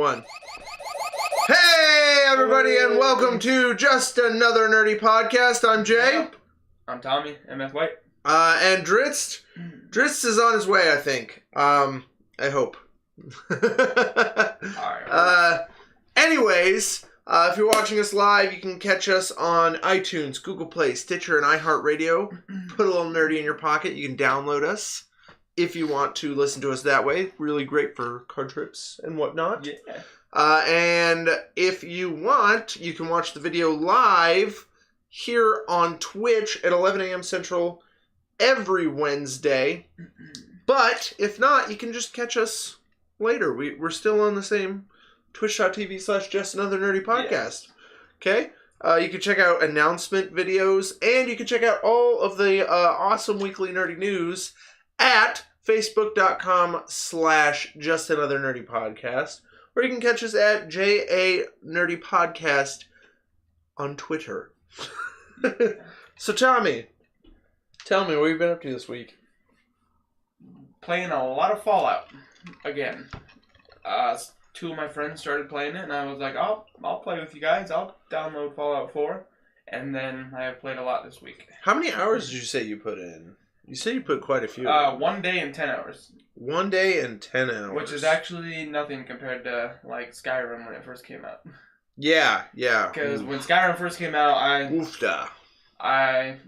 one. Hey, everybody, and welcome to Just Another Nerdy Podcast. I'm Jay. I'm Tommy, MF White. And Drizz. Drizz is on his way, I think. I hope. Alright. Anyways, if you're watching us live, you can catch us on iTunes, Google Play, Stitcher, and iHeartRadio. Put a little nerdy in your pocket. You can download us if you want to listen to us that way. Really great for car trips and whatnot. Yeah. And if you want, you can watch the video live here on Twitch at 11 a.m. Central every Wednesday. But if not, you can just catch us later. We're still on the same twitch.tv/Just Another Nerdy Podcast. Yeah. Okay? You can check out announcement videos, and you can check out all of the awesome weekly nerdy news at facebook.com/Just Another Nerdy Podcast. Or you can catch us at JA Nerdy Podcast on Twitter. So Tommy, tell me what you've been up to this week. Playing a lot of Fallout again. Two of my friends started playing it, and I was like, I'll play with you guys. I'll download Fallout 4, and then I have played a lot this week. How many hours did you say you put in? You said you put quite a few. 1 day and 10 hours. 1 day and 10 hours. Which is actually nothing compared to, like, Skyrim when it first came out. Yeah. Because when Skyrim first came out, I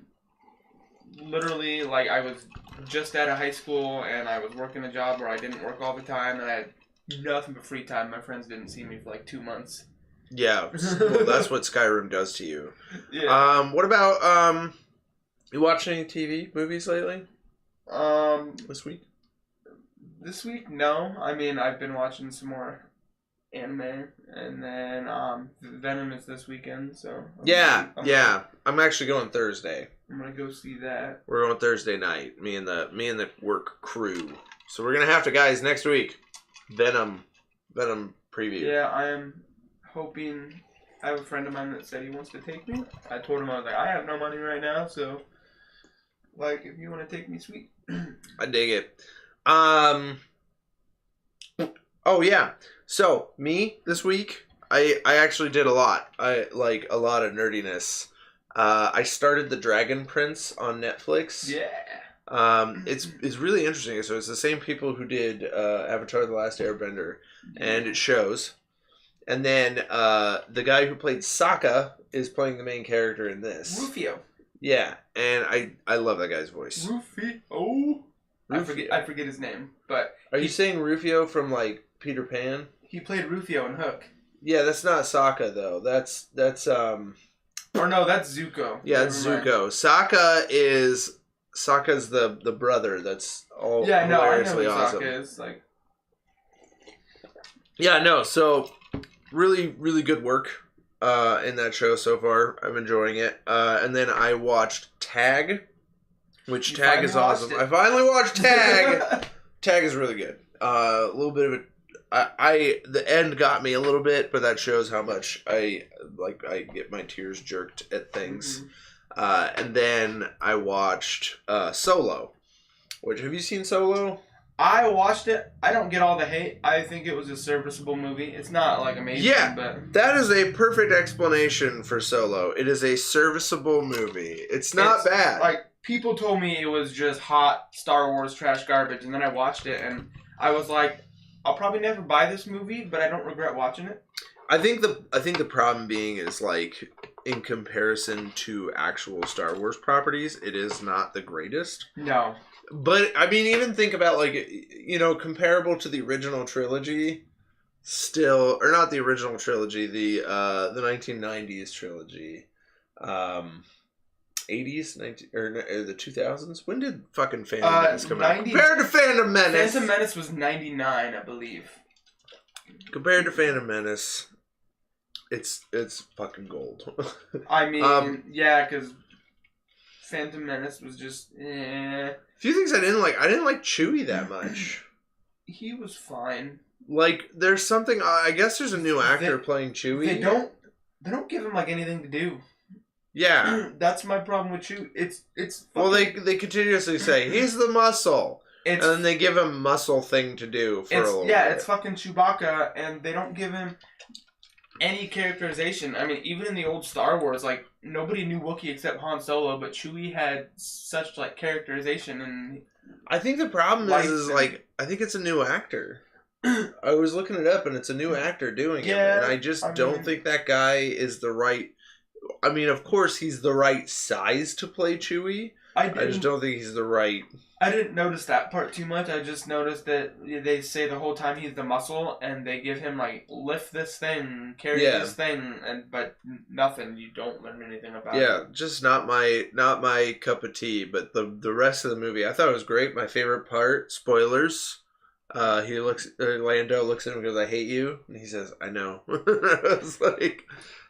literally, like, I was just out of high school, and I was working a job where I didn't work all the time, and I had nothing but free time. My friends didn't see me for, like, 2 months. Yeah, well, that's what Skyrim does to you. Yeah. What about, you watched any TV movies lately? This week? This week, no. I mean, I've been watching some more anime, and then Venom is this weekend, so... I'm actually going Thursday. I'm gonna go see that. We're going Thursday night, me and the work crew. So we're gonna have to, guys, next week, Venom preview. Yeah, I am hoping... I have a friend of mine that said he wants to take me. I told him, I was like, I have no money right now, so... Like, if you want to take me, sweet. I dig it. Oh, yeah. So, me, this week, I actually did a lot. A lot of nerdiness. I started The Dragon Prince on Netflix. Yeah. It's really interesting. So, it's the same people who did Avatar: The Last Airbender, and it shows. And then, the guy who played Sokka is playing the main character in this. Rufio. Yeah, and I love that guy's voice. Rufio. I forget his name, but... Are you saying Rufio from, like, Peter Pan? He played Rufio in Hook. Yeah, that's not Sokka, though. That's Or no, that's Zuko. Yeah, it's Zuko. Sokka's the brother that's all hilariously awesome. Sokka is, like... Yeah, no, so... Really, really good work in that show so far. I'm enjoying it. And then I watched Tag, which Tag is awesome. I finally watched Tag. Tag is really good. A little bit of it. The end got me a little bit, but that shows how much I get my tears jerked at things. Mm-hmm. And then I watched Solo. Have you seen Solo? I watched it. I don't get all the hate. I think it was a serviceable movie. It's not, like, amazing, but... That is a perfect explanation for Solo. It is a serviceable movie. It's not bad. Like, people told me it was just hot Star Wars trash garbage, and then I watched it, and I was like, I'll probably never buy this movie, but I don't regret watching it. I think the problem being is, like, in comparison to actual Star Wars properties, it is not the greatest. No. But, I mean, even think about, like, you know, comparable to the original trilogy, still, or not the original trilogy, the 1990s trilogy, 80s, or the 2000s? When did fucking Phantom Menace come out? Compared to Phantom Menace! Phantom Menace was 99, I believe. Compared to Phantom Menace, it's fucking gold. I mean, yeah, because Phantom Menace was just, A few things I didn't like. I didn't like Chewie that much. He was fine. Like, there's something... I guess there's a new actor playing Chewie. They don't give him, like, anything to do. Yeah. That's my problem with Chewie. It's well, they continuously say, he's the muscle. and then they give him muscle thing to do for a little bit. Yeah, it's fucking Chewbacca, and they don't give him any characterization. I mean, even in the old Star Wars, like, nobody knew Wookiee except Han Solo, but Chewie had such, like, characterization, and... I think the problem is like, I think it's a new actor. I was looking it up, and it's a new actor doing it, and I just don't think that guy is the right... I mean, of course, he's the right size to play Chewie. I just don't think he's the right... I didn't notice that part too much. I just noticed that they say the whole time he's the muscle, and they give him, like, lift this thing, carry this thing, but nothing. You don't learn anything about it. Yeah, just not my cup of tea, but the rest of the movie, I thought it was great. My favorite part, spoilers, Lando looks at him and goes, "I hate you," and he says, "I know." It's like,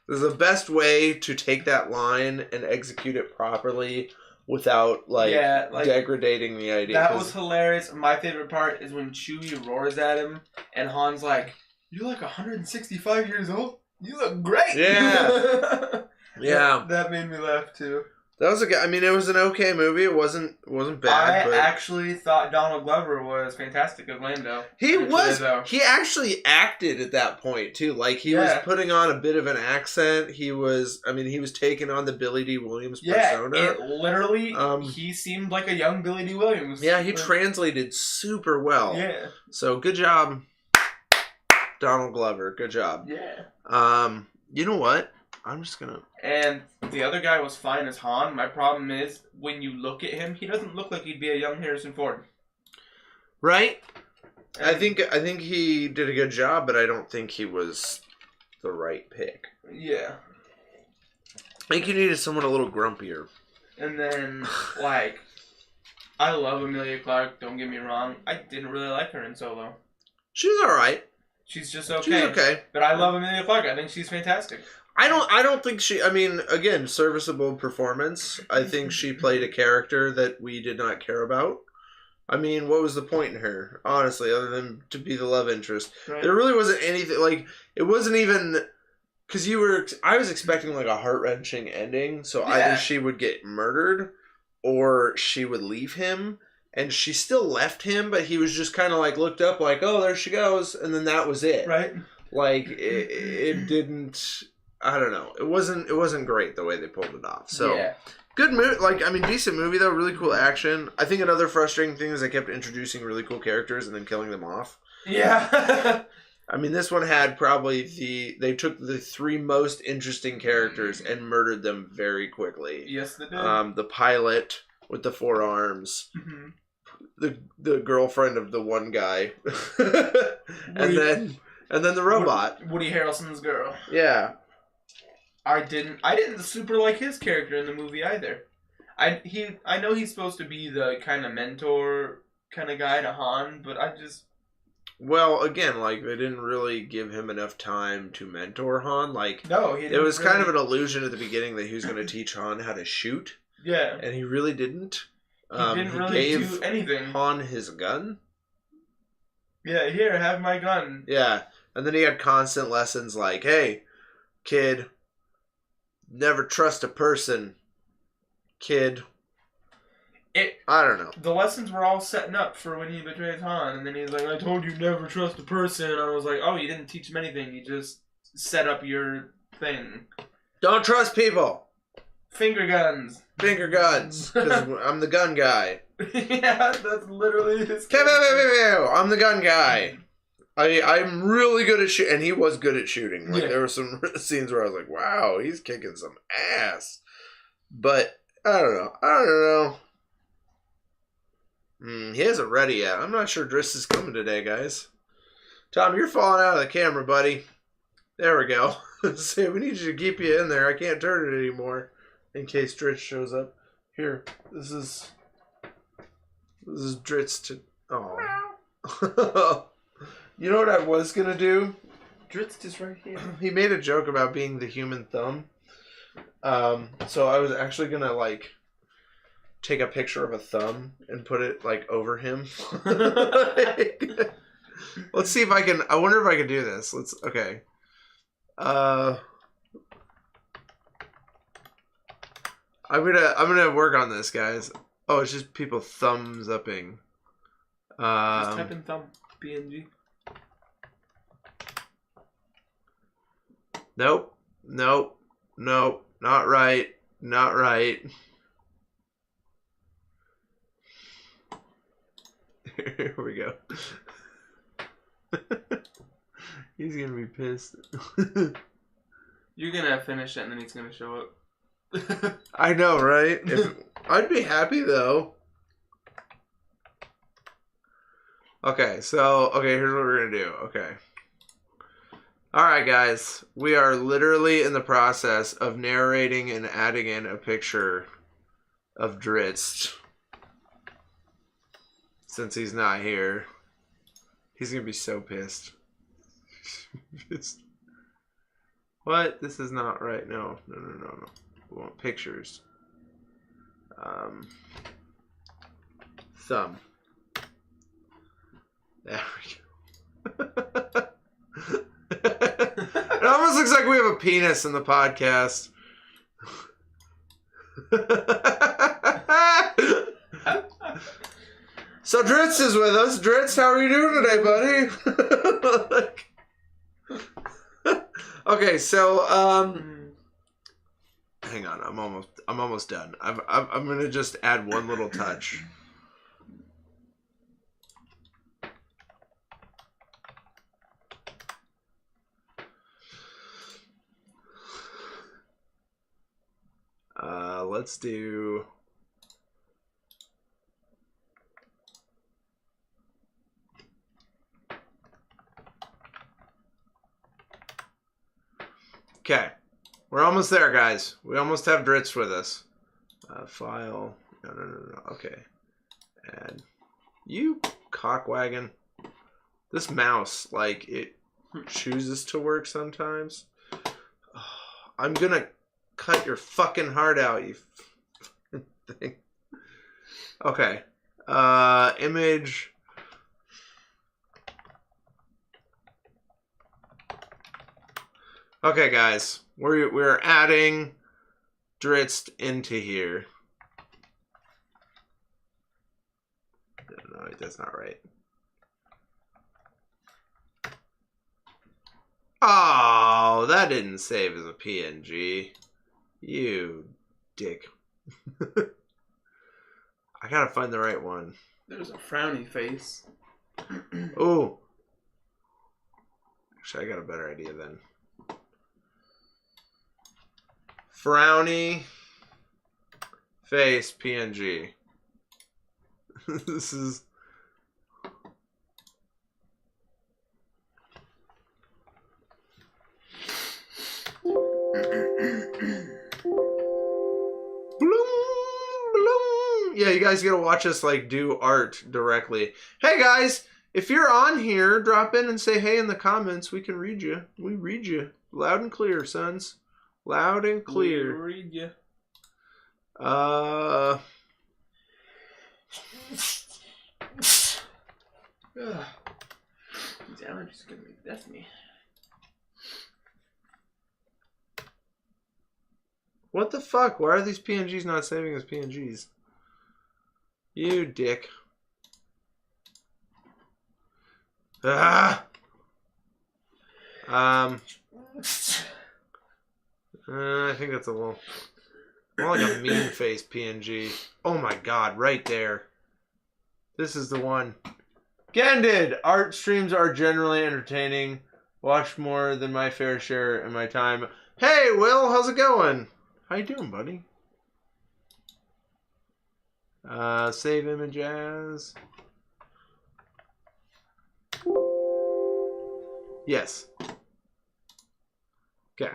this is the best way to take that line and execute it properly without, degrading the idea. That was hilarious. My favorite part is when Chewie roars at him, and Han's like, "You're like 165 years old? You look great!" Yeah. Yeah. That made me laugh, too. That was I mean, it was an okay movie. It wasn't bad. I actually thought Donald Glover was fantastic as Lando. He was. He actually acted at that point too. Like he was putting on a bit of an accent. He was taking on the Billy D. Williams persona. Yeah, it literally. He seemed like a young Billy D. Williams. Yeah, he translated super well. Yeah. So good job, Donald Glover. Good job. Yeah. You know what? I'm just gonna... And the other guy was fine as Han. My problem is, when you look at him, he doesn't look like he'd be a young Harrison Ford. Right? And I think he did a good job, but I don't think he was the right pick. Yeah. I think you needed someone a little grumpier. And then, like, I love Emilia Clarke, don't get me wrong. I didn't really like her in Solo. She's alright. She's just okay. She's okay. But I love Emilia Clarke. I think she's fantastic. I don't think she... I mean, again, serviceable performance. I think she played a character that we did not care about. I mean, what was the point in her, honestly, other than to be the love interest? Right. There really wasn't anything... Like, it wasn't even... Because I was expecting, like, a heart-wrenching ending, so either she would get murdered, or she would leave him, and she still left him, but he was just kind of, like, looked up, like, oh, there she goes, and then that was it. Right. Like, it didn't... I don't know. It wasn't great the way they pulled it off. So good movie. Like, I mean, decent movie though. Really cool action. I think another frustrating thing is they kept introducing really cool characters and then killing them off. Yeah. I mean, this one had probably they took the three most interesting characters and murdered them very quickly. Yes, they did. The pilot with the 4 arms. Mm-hmm. The girlfriend of the one guy. and then the robot. Woody Harrelson's girl. Yeah. I didn't super like his character in the movie either. I know he's supposed to be the kind of mentor kind of guy to Han, but I just... Well, again, like, they didn't really give him enough time to mentor Han. Like, no, he didn't. It was kind of an illusion at the beginning that he was going to teach Han how to shoot. Yeah. And he really didn't. He didn't really do anything. Han his gun. Yeah, here, have my gun. Yeah. And then he had constant lessons like, hey, kid... Never trust a person, kid. I don't know. The lessons were all setting up for when he betrays Han, and then he's like, I told you never trust a person. And I was like, oh, you didn't teach him anything. You just set up your thing. Don't trust people. Finger guns. Finger guns. Because I'm the gun guy. Yeah, that's literally his I'm the gun guy. I'm really good at shooting, and he was good at shooting. Like, there were some scenes where I was like, wow, he's kicking some ass. But, I don't know. He hasn't ready yet. I'm not sure Drizz is coming today, guys. Tom, you're falling out of the camera, buddy. There we go. See, we need you to keep you in there. I can't turn it anymore in case Drizz shows up. Here, this is Drizz to... Oh. You know what I was going to do? Drizz is right here. He made a joke about being the human thumb. So I was actually going to, like, take a picture of a thumb and put it, like, over him. Let's see if I can... I wonder if I can do this. Okay. I'm gonna work on this, guys. Oh, it's just people thumbs upping. Just type in thumb PNG. Nope. Nope. Nope. Not right. Not right. Here we go. He's gonna be pissed. You're gonna finish it and then he's gonna show up. I know, right? I'd be happy though. Okay, so here's what we're gonna do. Okay. Alright guys, we are literally in the process of narrating and adding in a picture of Drizz. Since he's not here. He's gonna be so pissed. What? This is not right. No. We want pictures. Thumb. There we go. It almost looks like we have a penis in the podcast. So Drizz is with us. Drizz, how are you doing today, buddy? Okay, so hang on. I'm almost done. I'm gonna just add one little touch. Let's do. Okay, we're almost there, guys. We almost have Drizz with us. File. No. Okay. And you cockwagon. This mouse, like, it chooses to work sometimes. I'm gonna cut your fucking heart out, you thing. Okay. Image. Okay, guys, we're adding Drizz into here. No, that's not right. Oh, that didn't save as a PNG. You dick. I gotta find the right one. There's a frowny face. Oh. Actually, I got a better idea then. Frowny face PNG. This is. Yeah, you guys gotta watch us like do art directly. Hey guys, if you're on here, drop in and say hey in the comments. We can read you. We read you loud and clear, sons. Loud and clear. We read you. These allergies are gonna make death of me. What the fuck? Why are these PNGs not saving as PNGs? You dick. Ah! I think that's a little... more like a mean face PNG. Oh my god, right there. This is the one. Candid! Art streams are generally entertaining. Watch more than my fair share in my time. Hey, Will, how's it going? How you doing, buddy? Save image as. Yes. Okay.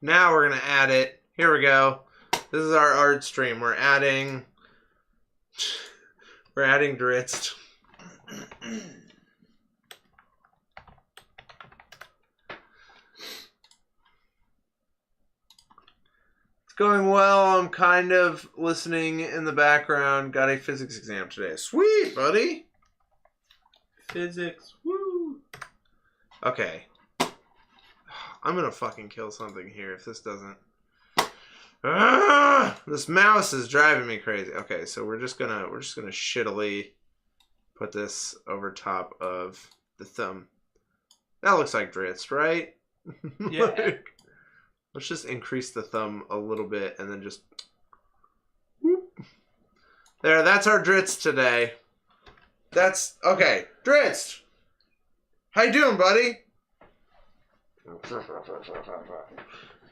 Now we're gonna add it. Here we go. This is our art stream. We're adding Drizz. Going well. I'm kind of listening in the background. Got a physics exam today. Sweet, buddy. Physics. Woo. Okay. I'm gonna fucking kill something here if this doesn't. This mouse is driving me crazy. Okay, so we're just gonna shittily put this over top of the thumb. That looks like Drizz, right? Yeah. Like, let's just increase the thumb a little bit and then just whoop. There, that's our Drizz today. That's okay. Drizz! How you doing, buddy?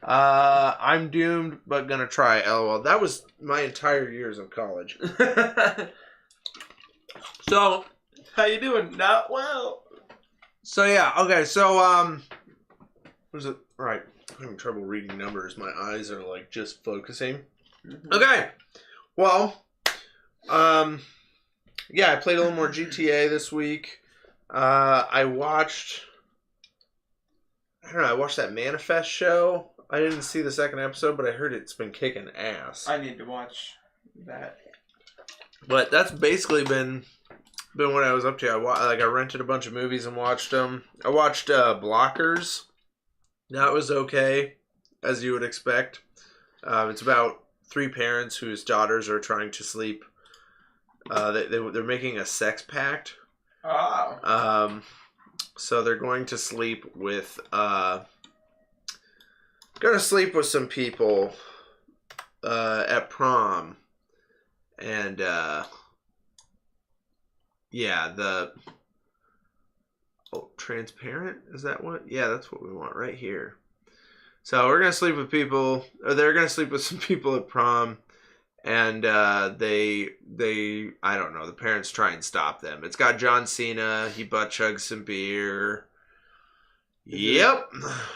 I'm doomed, but gonna try. LOL. That was my entire years of college. So, how you doing? Not well. So yeah, okay. So what is it? All right, I'm having trouble reading numbers. My eyes are like just focusing. Mm-hmm. Okay. Well, yeah, I played a little more GTA this week. I watched that Manifest show. I didn't see the second episode, but I heard it's been kicking ass. I need to watch that. But that's basically been what I was up to. I rented a bunch of movies and watched them. I watched Blockers. That was okay, as you would expect. It's about 3 parents whose daughters are trying to sleep. They're making a sex pact. Oh. So they're going to sleep with some people at prom, and yeah, transparent, is that what? Yeah, that's what we want right here. So we're gonna sleep with people, or they're gonna sleep with some people at prom, and they I don't know, the parents try and stop them. It's got John Cena. He butt chugs some beer. Yep.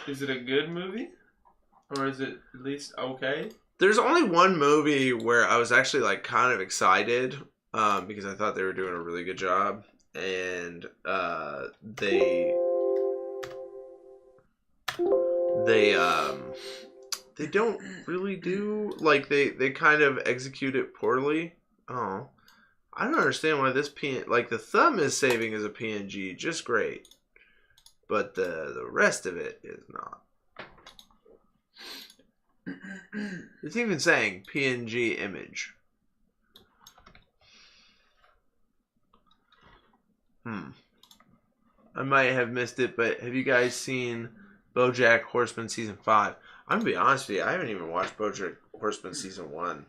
Is it a good movie? Or is it at least okay? There's only one movie where I was actually like kind of excited because I thought they were doing a really good job, and they don't really do, like, they kind of execute it poorly. Oh, I don't understand why this the thumb is saving as a PNG just great, but the rest of it is not. It's even saying PNG image. I might have missed it, but have you guys seen BoJack Horseman Season 5? I'm going to be honest with you, I haven't even watched BoJack Horseman Season 1.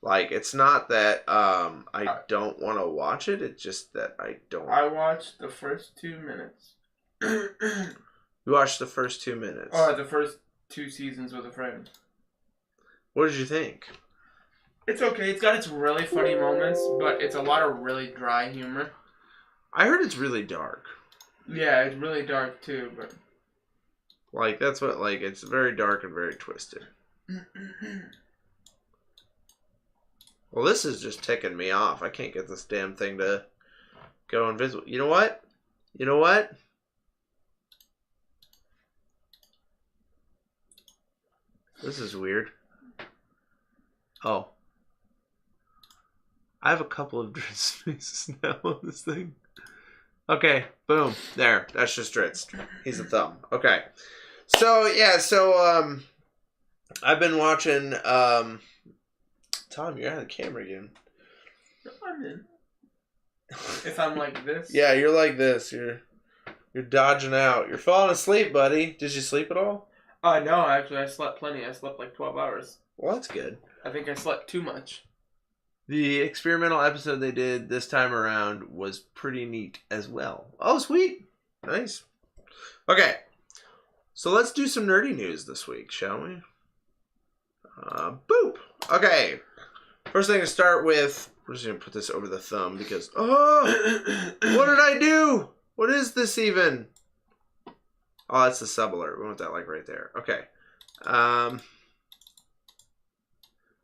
Like, it's not that I don't want to watch it, it's just that I don't. I watched the first 2 minutes. You watched the first 2 minutes? Oh, the first 2 seasons with a friend. What did you think? It's okay. It's got its really funny moments, but it's a lot of really dry humor. I heard it's really dark. Yeah, it's really dark too, but... Like, that's what, like, it's very dark and very twisted. Well, this is just ticking me off. I can't get this damn thing to go invisible. You know what? This is weird. Oh. I have a couple of Drizz faces now on this thing. Okay, boom. There. That's just Drizz. He's a thumb. Okay. So, yeah, I've been watching, Tom, you're out of the camera again. I'm in. If I'm like this? Yeah, you're like this. You're dodging out. You're falling asleep, buddy. Did you sleep at all? No, actually, I slept plenty. I slept like 12 hours. Well, that's good. I think I slept too much. The experimental episode they did this time around was pretty neat as well. Oh, sweet. Nice. Okay. So let's do some nerdy news this week, shall we? Boop. Okay. First thing to start with, we're just going to put this over the thumb because, what did I do? What is this even? Oh, that's the sub alert. We want that like right there. Okay.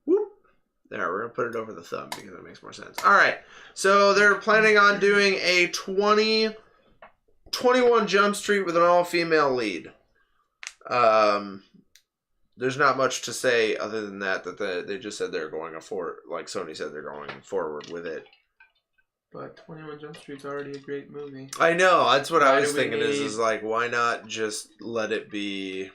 Whoop. There, we're going to put it over the thumb because it makes more sense. All right. So they're planning on doing a 21 Jump Street with an all-female lead. There's not much to say other than that they just said they're going like Sony said they're going forward with it. But 21 Jump Street's already a great movie. I know, that's what I was thinking is like, why not just let it be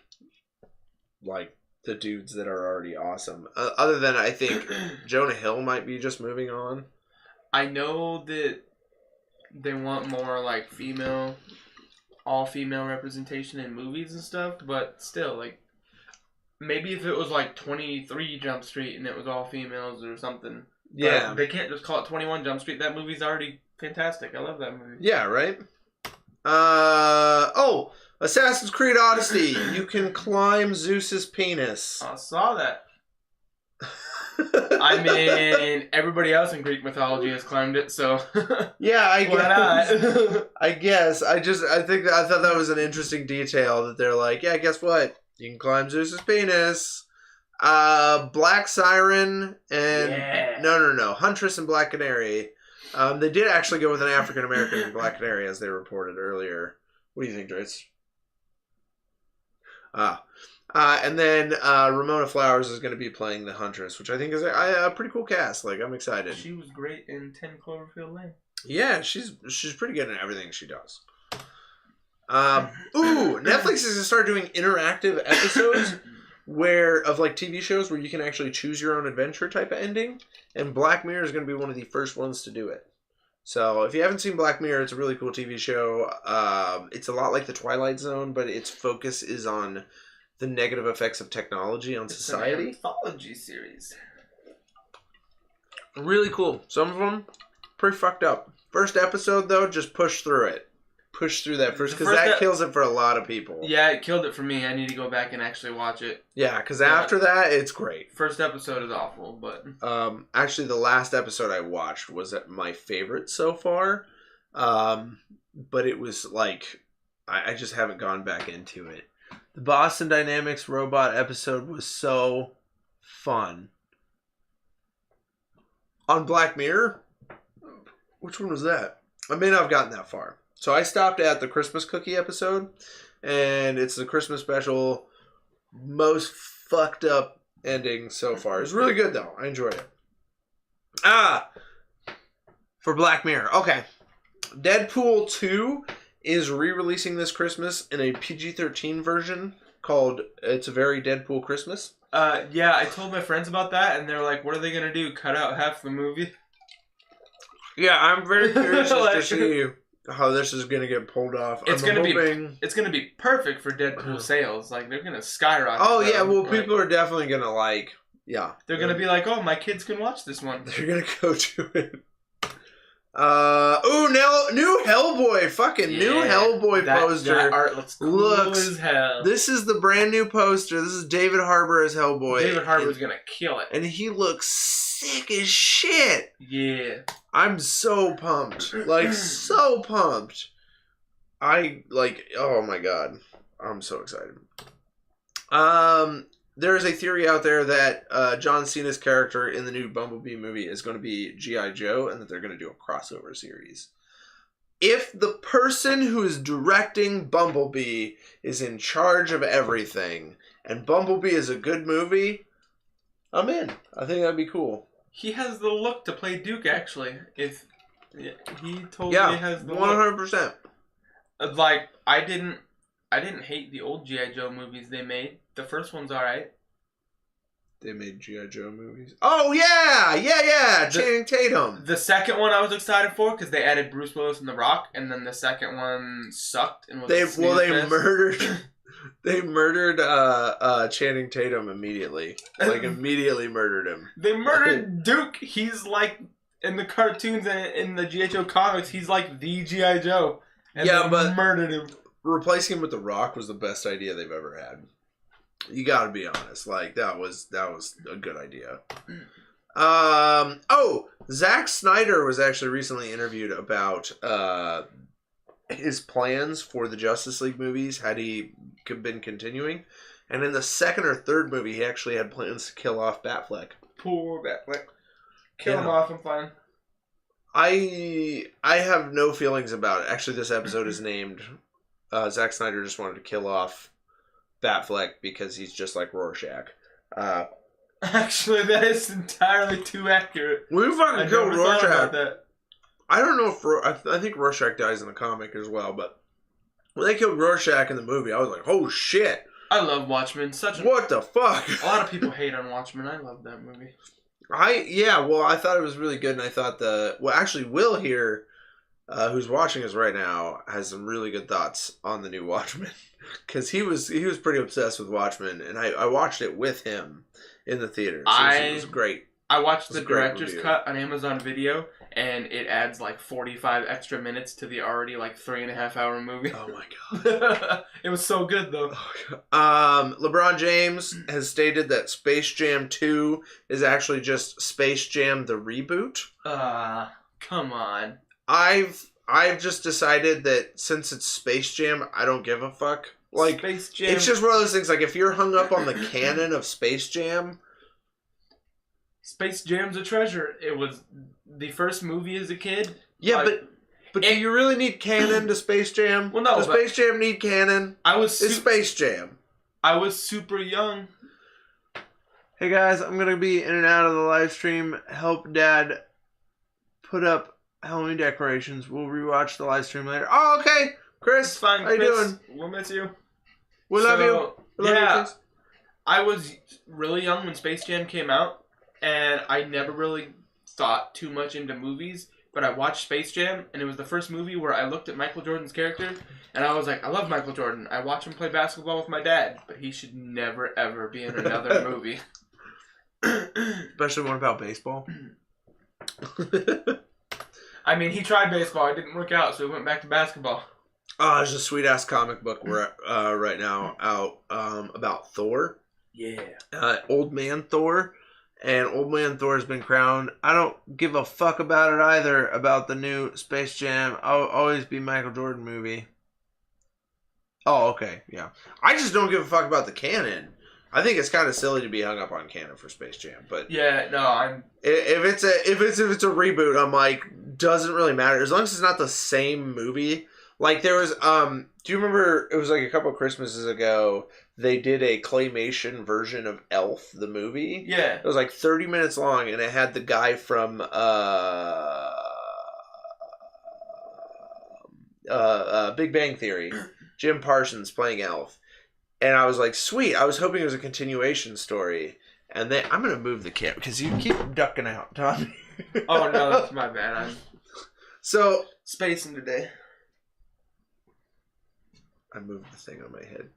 like the dudes that are already awesome. Other than I think Jonah Hill might be just moving on. I know that they want more like all female representation in movies and stuff, but still, like, maybe if it was like 23 Jump Street and it was all females or something. Yeah. They can't just call it 21 Jump Street. That movie's already fantastic. I love that movie. Yeah, right? Assassin's Creed Odyssey. You can climb Zeus's penis. I saw that. I mean, everybody else in Greek mythology has climbed it, so yeah, I guess. Why not? I guess. I thought that was an interesting detail that they're like, yeah, guess what? You can climb Zeus's penis. Black Siren and no, Huntress and Black Canary. They did actually go with an African American in Black Canary, as they reported earlier. What do you think, Drizz? And then Ramona Flowers is going to be playing the Huntress, which I think is a pretty cool cast. Like, I'm excited. She was great in 10 Cloverfield Lane. Yeah, she's pretty good in everything she does. Netflix is going to start doing interactive episodes of like TV shows where you can actually choose your own adventure type of ending. And Black Mirror is going to be one of the first ones to do it. So if you haven't seen Black Mirror, it's a really cool TV show. It's a lot like The Twilight Zone, but its focus is on the negative effects of technology on society. It's an anthology series. Really cool. Some of them pretty fucked up. First episode, though, just push through it. Push through that first, because that kills it for a lot of people. Yeah, it killed it for me. I need to go back and actually watch it. Yeah, because after that, it's great. First episode is awful, but... Actually, the last episode I watched was my favorite so far. But it was like... I just haven't gone back into it. The Boston Dynamics robot episode was so fun. On Black Mirror? Which one was that? I may not have gotten that far. So I stopped at the Christmas cookie episode, and it's the Christmas special. Most fucked up ending so far. It's really good, though. I enjoyed it. For Black Mirror. Okay. Deadpool 2 is re-releasing this Christmas in a PG-13 version called It's a Very Deadpool Christmas. Yeah, I told my friends about that, and they're like, what are they going to do, cut out half the movie? Yeah, I'm very curious to see how this is going to get pulled off. It's going to be perfect for Deadpool sales. Like, they're going to skyrocket. Oh, yeah, well, people are definitely going to like, yeah. They're going to be like, oh, my kids can watch this one. They're going to go to it. New Hellboy, new Hellboy poster. That art looks as hell. This is the brand new poster. This is David Harbour as Hellboy. David Harbour's gonna kill it. And he looks sick as shit. Yeah. I'm so pumped. Like, so pumped. Oh my god. I'm so excited. There is a theory out there that John Cena's character in the new Bumblebee movie is going to be GI Joe, and that they're going to do a crossover series. If the person who is directing Bumblebee is in charge of everything, and Bumblebee is a good movie, I'm in. I think that'd be cool. He has the look to play Duke, actually. He totally has the 100%. look. Like, I didn't hate the old G.I. Joe movies they made. The first one's alright. They made G.I. Joe movies? Oh, yeah! Channing Tatum. The second one I was excited for because they added Bruce Willis and The Rock, and then the second one sucked. And they murdered Channing Tatum immediately. Like, immediately murdered him. They murdered Duke. He's like, in the cartoons and in the G.I. Joe comics, he's like the G.I. Joe. And they murdered him. Replacing him with The Rock was the best idea they've ever had. You gotta be honest. Like, that was a good idea. Zack Snyder was actually recently interviewed about his plans for the Justice League movies had he been continuing. And in the second or third movie, he actually had plans to kill off Batfleck. Poor Batfleck. Kill him off, I'm fine. I have no feelings about it. Actually, this episode is named... Zack Snyder just wanted to kill off Batfleck because he's just like Rorschach. Actually, that is entirely too accurate. We fucking killed Rorschach. I don't know if... I think Rorschach dies in the comic as well, but when they killed Rorschach in the movie, I was like, oh shit. I love Watchmen. What the fuck? A lot of people hate on Watchmen. I love that movie. I thought it was really good, and I thought actually, Will here, who's watching us right now, has some really good thoughts on the new Watchmen, because he was pretty obsessed with Watchmen, and I watched it with him in the theater. So it was great. I watched the director's cut on Amazon Video, and it adds like 45 extra minutes to the already like 3.5 hour movie. Oh my god. It was so good though. LeBron James has stated that Space Jam 2 is actually just Space Jam the reboot. Come on. I've just decided that since it's Space Jam, I don't give a fuck. Like, Space Jam. It's just one of those things, like, if you're hung up on the canon of Space Jam... Space Jam's a treasure. It was the first movie as a kid. Yeah, but do you really need canon to Space Jam? Well, no. Does Space Jam need canon? It's Space Jam. I was super young. Hey guys, I'm going to be in and out of the live stream. Help Dad put up Halloween decorations. We'll rewatch the live stream later. Oh, okay. Chris, it's fine. How you doing? We'll miss you. We love you. We love you, I was really young when Space Jam came out. And I never really thought too much into movies, but I watched Space Jam, and it was the first movie where I looked at Michael Jordan's character, and I was like, I love Michael Jordan. I watch him play basketball with my dad, but he should never, ever be in another movie. Especially one about baseball. I mean, he tried baseball. It didn't work out, so he went back to basketball. Oh, there's a sweet-ass comic book right now out about Thor. Yeah. Old Man Thor. And Old Man Thor has been crowned. I don't give a fuck about it either, about the new Space Jam. I'll always be Michael Jordan movie. Oh, okay, yeah. I just don't give a fuck about the canon. I think it's kind of silly to be hung up on canon for Space Jam, but yeah, no, I'm. If it's a reboot, I'm like, doesn't really matter as long as it's not the same movie. Like there was, do you remember? It was like a couple of Christmases ago. They did a claymation version of Elf, the movie. Yeah. It was like 30 minutes long, and it had the guy from Big Bang Theory, Jim Parsons, playing Elf. And I was like, sweet. I was hoping it was a continuation story. And then I'm going to move the camera because you keep ducking out, Tommy. Oh, no, that's my bad. I'm spacing today. I moved the thing on my head.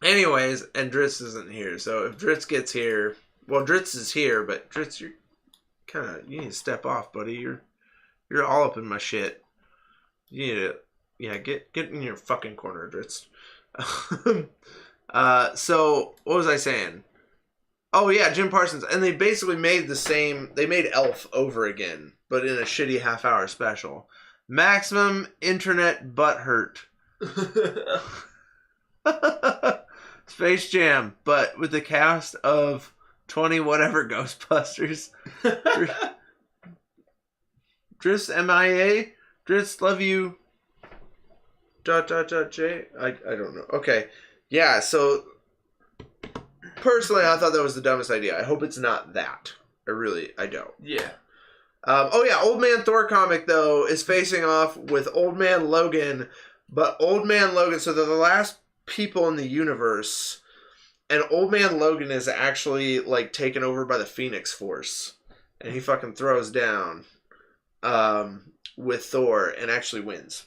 Anyways, and Drizz isn't here. So if Drizz gets here, well, Drizz is here, but Drizz, you need to step off, buddy. You're all up in my shit. You need to, get in your fucking corner, Drizz. So what was I saying? Oh yeah, Jim Parsons, and they basically made they made Elf over again, but in a shitty half-hour special. Maximum internet butthurt. Space Jam, but with the cast of 20 whatever Ghostbusters. Drizz MIA. Drizz, love you. ... J. I don't know. Okay. Yeah, so personally I thought that was the dumbest idea. I hope it's not that. I don't. Yeah. Oh yeah, Old Man Thor comic though is facing off with Old Man Logan, but Old Man Logan, so they're the last people in the universe, and Old Man Logan is actually like taken over by the Phoenix Force, and he fucking throws down with Thor and actually wins.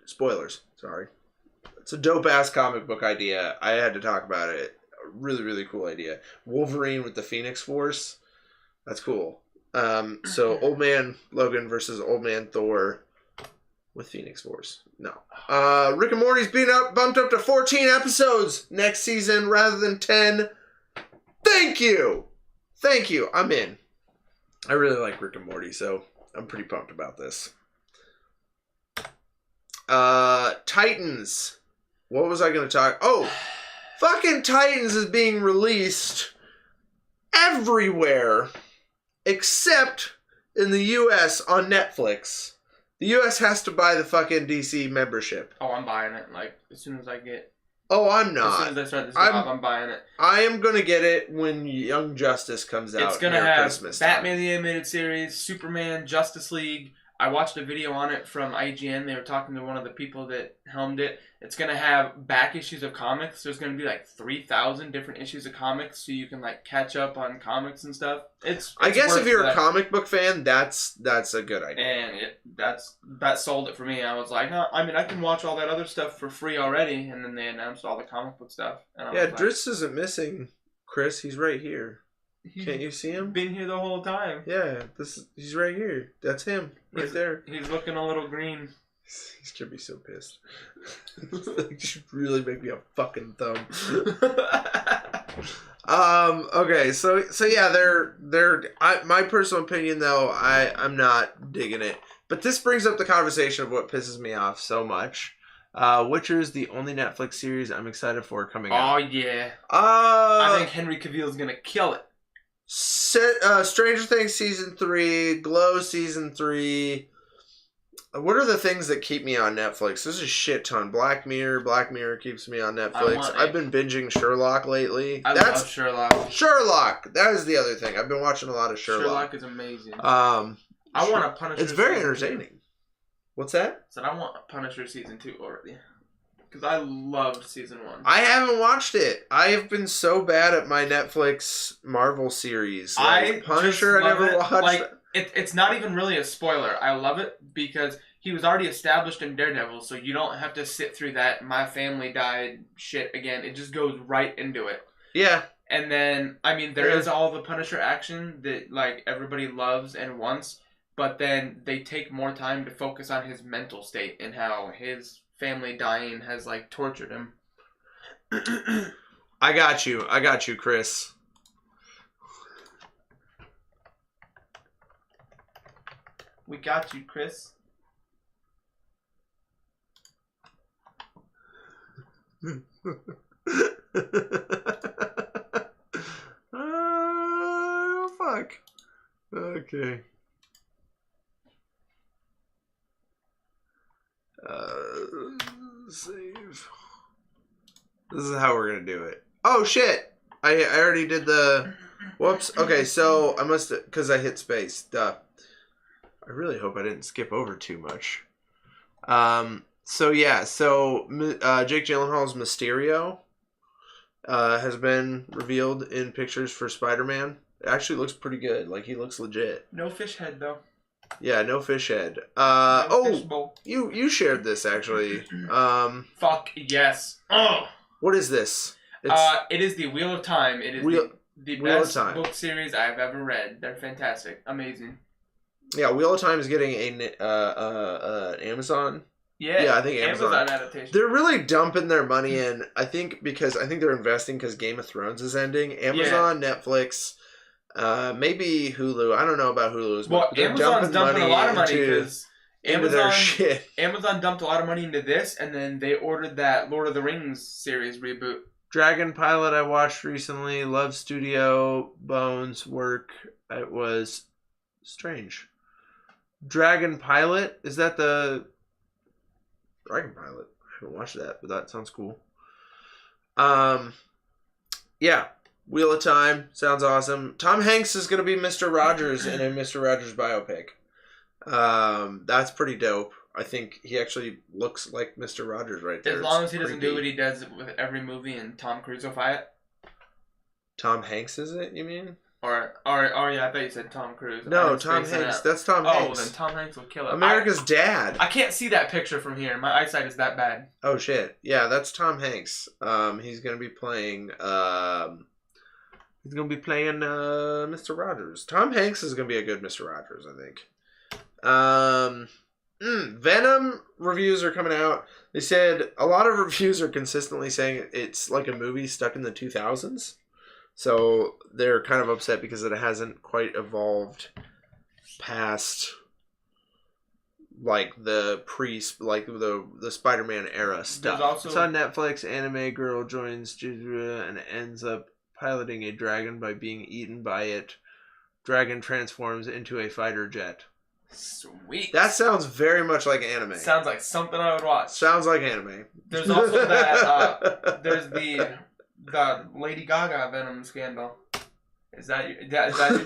Spoilers, sorry. It's a dope ass comic book idea. I had to talk about it. Really, really cool idea. Wolverine with the Phoenix Force. That's cool. So Old Man Logan versus Old Man Thor with Phoenix Force. No. Rick and Morty's bumped up to 14 episodes next season rather than 10. Thank you. I'm in. I really like Rick and Morty, so I'm pretty pumped about this. Titans. What was I going to talk? Oh, fucking Titans is being released everywhere. Except in the U.S. on Netflix. The U.S. has to buy the fucking DC membership. Oh, I'm buying it. Like, as soon as I get... Oh, I'm not. As soon as I start this job, I'm buying it. I am going to get it when Young Justice comes out. It's going to have Christmas Batman the Animated Series, Superman, Justice League, I watched a video on it from IGN. They were talking to one of the people that helmed it. It's going to have back issues of comics. There's going to be like 3,000 different issues of comics, so you can like catch up on comics and stuff. It's I guess if you're a comic book fan, that's a good idea. And that sold it for me. I was like, no, I mean, I can watch all that other stuff for free already. And then they announced all the comic book stuff. And yeah, Drizz isn't missing, Chris. He's right here. Can't you see him? Been here the whole time. Yeah, he's right here. That's him, right there. He's looking a little green. He's gonna be so pissed. You should really make me a fucking thumb. Okay, so yeah, my personal opinion though, I'm not digging it. But this brings up the conversation of what pisses me off so much. Witcher is the only Netflix series I'm excited for coming out. Oh yeah. I think Henry Cavill is gonna kill it. Stranger Things Season 3, Glow Season 3. What are the things that keep me on Netflix? There's a shit ton. Black Mirror keeps me on Netflix. I've been binging Sherlock lately. I love Sherlock. Sherlock! That is the other thing. I've been watching a lot of Sherlock. Sherlock is amazing. I want a Punisher. It's very entertaining. What's that? I want a Punisher Season 2 already. Because I loved Season 1. I haven't watched it. I have been so bad at my Netflix Marvel series. Like, Punisher, I never watched. Like, it's not even really a spoiler. I love it because he was already established in Daredevil, so you don't have to sit through that my family died shit again. It just goes right into it. Yeah. And then, I mean, there is all the Punisher action that, like, everybody loves and wants, but then they take more time to focus on his mental state and how his family dying has, like, tortured him. I got you, Chris. We got you, Chris. Fuck. Okay. Save. This is how we're gonna do it. Oh shit! I already did the. Whoops. Okay, so I must because I hit space. Duh. I really hope I didn't skip over too much. So yeah. So Jake Gyllenhaal's Mysterio has been revealed in pictures for Spider-Man. It actually looks pretty good. Like he looks legit. No fish head though. Yeah, no fish head. You shared this actually. Fuck yes. Oh. What is this? It is the Wheel of Time. It is the best book series I've ever read. They're fantastic, amazing. Yeah, Wheel of Time is getting an Amazon. Yeah, I think Amazon adaptation. They're really dumping their money in. I think they're investing because Game of Thrones is ending. Amazon, Netflix. Maybe Hulu. I don't know about Hulu's. Well, Amazon's dumping a lot of money because their shit. Amazon dumped a lot of money into this, and then they ordered that Lord of the Rings series reboot. Dragon Pilot I watched recently. Love Studio Bones work. It was strange. Dragon Pilot? Is that the Dragon Pilot? I haven't watched that, but that sounds cool. Yeah. Wheel of Time. Sounds awesome. Tom Hanks is going to be Mr. Rogers in a Mr. Rogers biopic. That's pretty dope. I think he actually looks like Mr. Rogers right there. As long as he doesn't do what he does with every movie and Tom Cruise will fight it. Tom Hanks is it, you mean? Or yeah, I thought you said Tom Cruise. No, Tom Hanks. That's Tom Hanks. Oh, well, then Tom Hanks will kill it. America's Dad. I can't see that picture from here. My eyesight is that bad. Oh, shit. Yeah, that's Tom Hanks. He's going to be playing... He's going to be playing Mr. Rogers. Tom Hanks is going to be a good Mr. Rogers, I think. Venom reviews are coming out. They said a lot of reviews are consistently saying it's like a movie stuck in the 2000s. So they're kind of upset because it hasn't quite evolved past like the Spider-Man era stuff. It's on Netflix. Anime girl joins Jidra and ends up piloting a dragon by being eaten by it. Dragon transforms into a fighter jet. Sweet. That sounds very much like anime. Sounds like something I would watch. Sounds like anime. There's also that. There's the Lady Gaga Venom scandal. Is that your topic?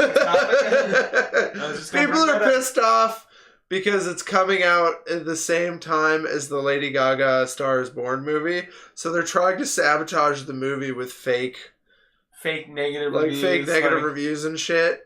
People are pissed off because it's coming out at the same time as the Lady Gaga Star is Born movie. So they're trying to sabotage the movie with fake negative reviews. Fake negative reviews and shit.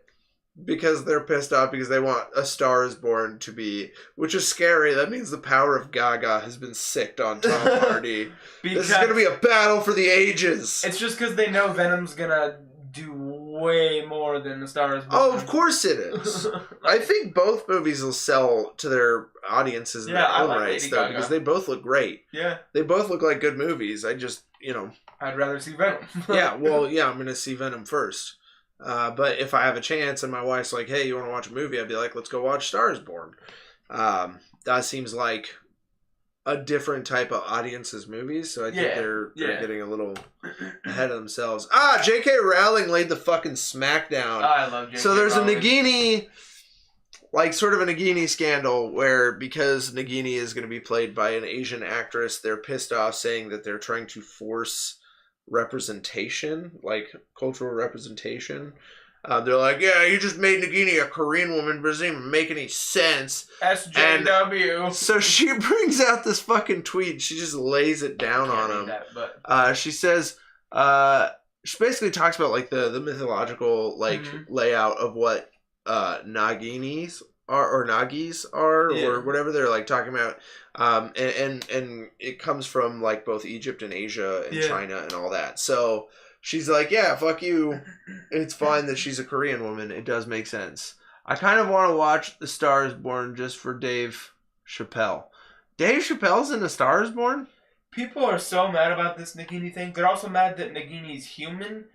Because they're pissed off because they want A Star is Born to be, which is scary. That means the power of Gaga has been sicked on Tom Hardy. This is going to be a battle for the ages. It's just because they know Venom's going to do way more than The Star is Born. Oh, of course it is. I think both movies will sell to their audiences in their own rights, though, because they both look great. Yeah. They both look like good movies. I just, I'd rather see Venom. I'm going to see Venom first. But if I have a chance and my wife's like, hey, you want to watch a movie? I'd be like, let's go watch Star is Born. That seems like a different type of audience's movies. So I think they're getting a little ahead of themselves. J.K. Rowling laid the fucking smackdown. I love J.K. So there's Rowling. a Nagini, sort of a Nagini scandal where because Nagini is going to be played by an Asian actress, they're pissed off saying that they're trying to force representation, cultural representation. They're like, yeah, you just made Nagini a Korean woman, but it doesn't even make any sense. SJW. And so she brings out this fucking tweet. She just lays it down on him. She says, she basically talks about the mythological layout of what Naginis are, or Nagis are, or whatever they're talking about. And it comes from both Egypt and Asia and China and all that. So she's like, yeah, fuck you. It's fine that she's a Korean woman. It does make sense. I kind of want to watch The Star is Born just for Dave Chappelle. Dave Chappelle's in The Star is Born? People are so mad about this Nagini thing. They're also mad that Nagini's human.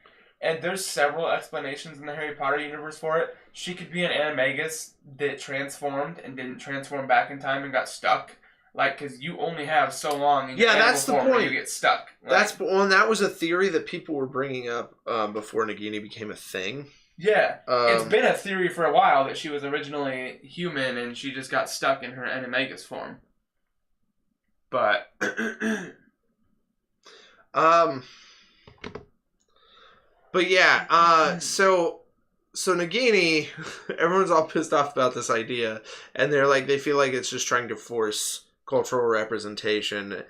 And there's several explanations in the Harry Potter universe for it. She could be an animagus that transformed and didn't transform back in time and got stuck. Because you only have so long in your that's the form point. You get stuck. And that was a theory that people were bringing up before Nagini became a thing. Yeah. It's been a theory for a while that she was originally human and she just got stuck in her animagus form. But... But yeah, so Nagini, everyone's all pissed off about this idea, and they feel like it's just trying to force cultural representation.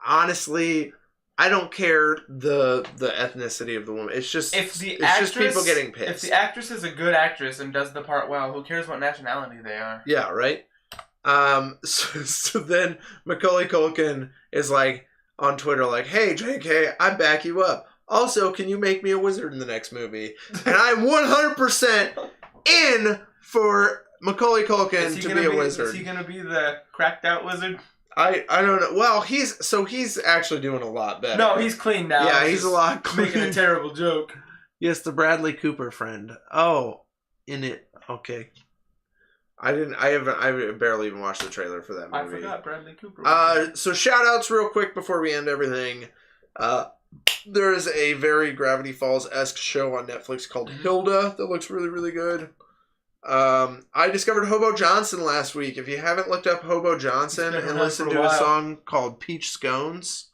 Honestly, I don't care the ethnicity of the woman. It's just just people getting pissed. If the actress is a good actress and does the part well, who cares what nationality they are? Yeah, right. So then Macaulay Culkin is on Twitter hey, JK, I back you up. Also, can you make me a wizard in the next movie? And I'm 100% in for Macaulay Culkin to be a wizard. Is he going to be the cracked out wizard? I don't know. Well, he's actually doing a lot better. No, he's clean now. Yeah, he's a lot clean. Making a terrible joke. Yes, the Bradley Cooper friend. Oh, in it. Okay. I barely even watched the trailer for that movie. I forgot Bradley Cooper. So shout outs real quick before we end everything. There is a very Gravity Falls-esque show on Netflix called Hilda that looks really, really good. I discovered Hobo Johnson last week. If you haven't looked up Hobo Johnson and listened to a song called Peach Scones,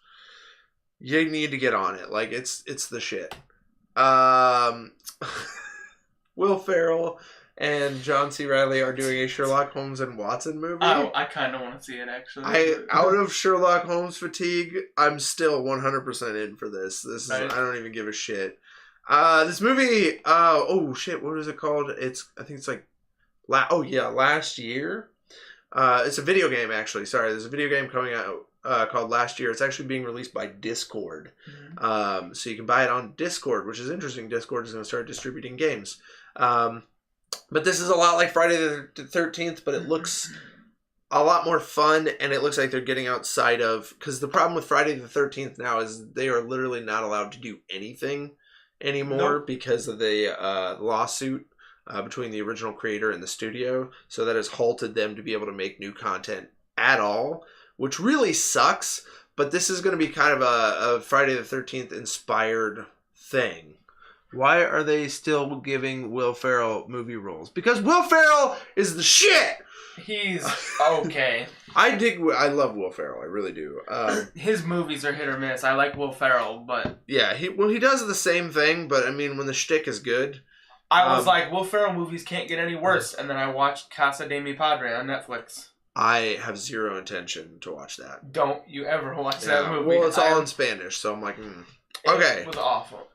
you need to get on it. It's the shit. Will Ferrell and John C. Reilly are doing a Sherlock Holmes and Watson movie. Oh, I kind of want to see it, actually. Out of Sherlock Holmes fatigue, I'm still 100% in for this. I don't even give a shit. This movie, what is it called? I think it's Last Year. It's a video game, actually. Sorry, there's a video game coming out called Last Year. It's actually being released by Discord. Mm-hmm. So you can buy it on Discord, which is interesting. Discord is going to start distributing games. But this is a lot like Friday the 13th, but it looks a lot more fun, and it looks like they're getting outside of... Because the problem with Friday the 13th now is they are literally not allowed to do anything anymore because of the lawsuit between the original creator and the studio. So that has halted them to be able to make new content at all, which really sucks. But this is going to be kind of a Friday the 13th inspired thing. Why are they still giving Will Ferrell movie roles? Because Will Ferrell is the shit! He's okay. I love Will Ferrell. I really do. His movies are hit or miss. I like Will Ferrell, but... Yeah, he does the same thing, but I mean, when the shtick is good, I was like, Will Ferrell movies can't get any worse. And then I watched Casa de Mi Padre on Netflix. I have zero intention to watch that. Don't you ever watch that movie. Well, it's all in Spanish, so I'm like, Okay. It was awful.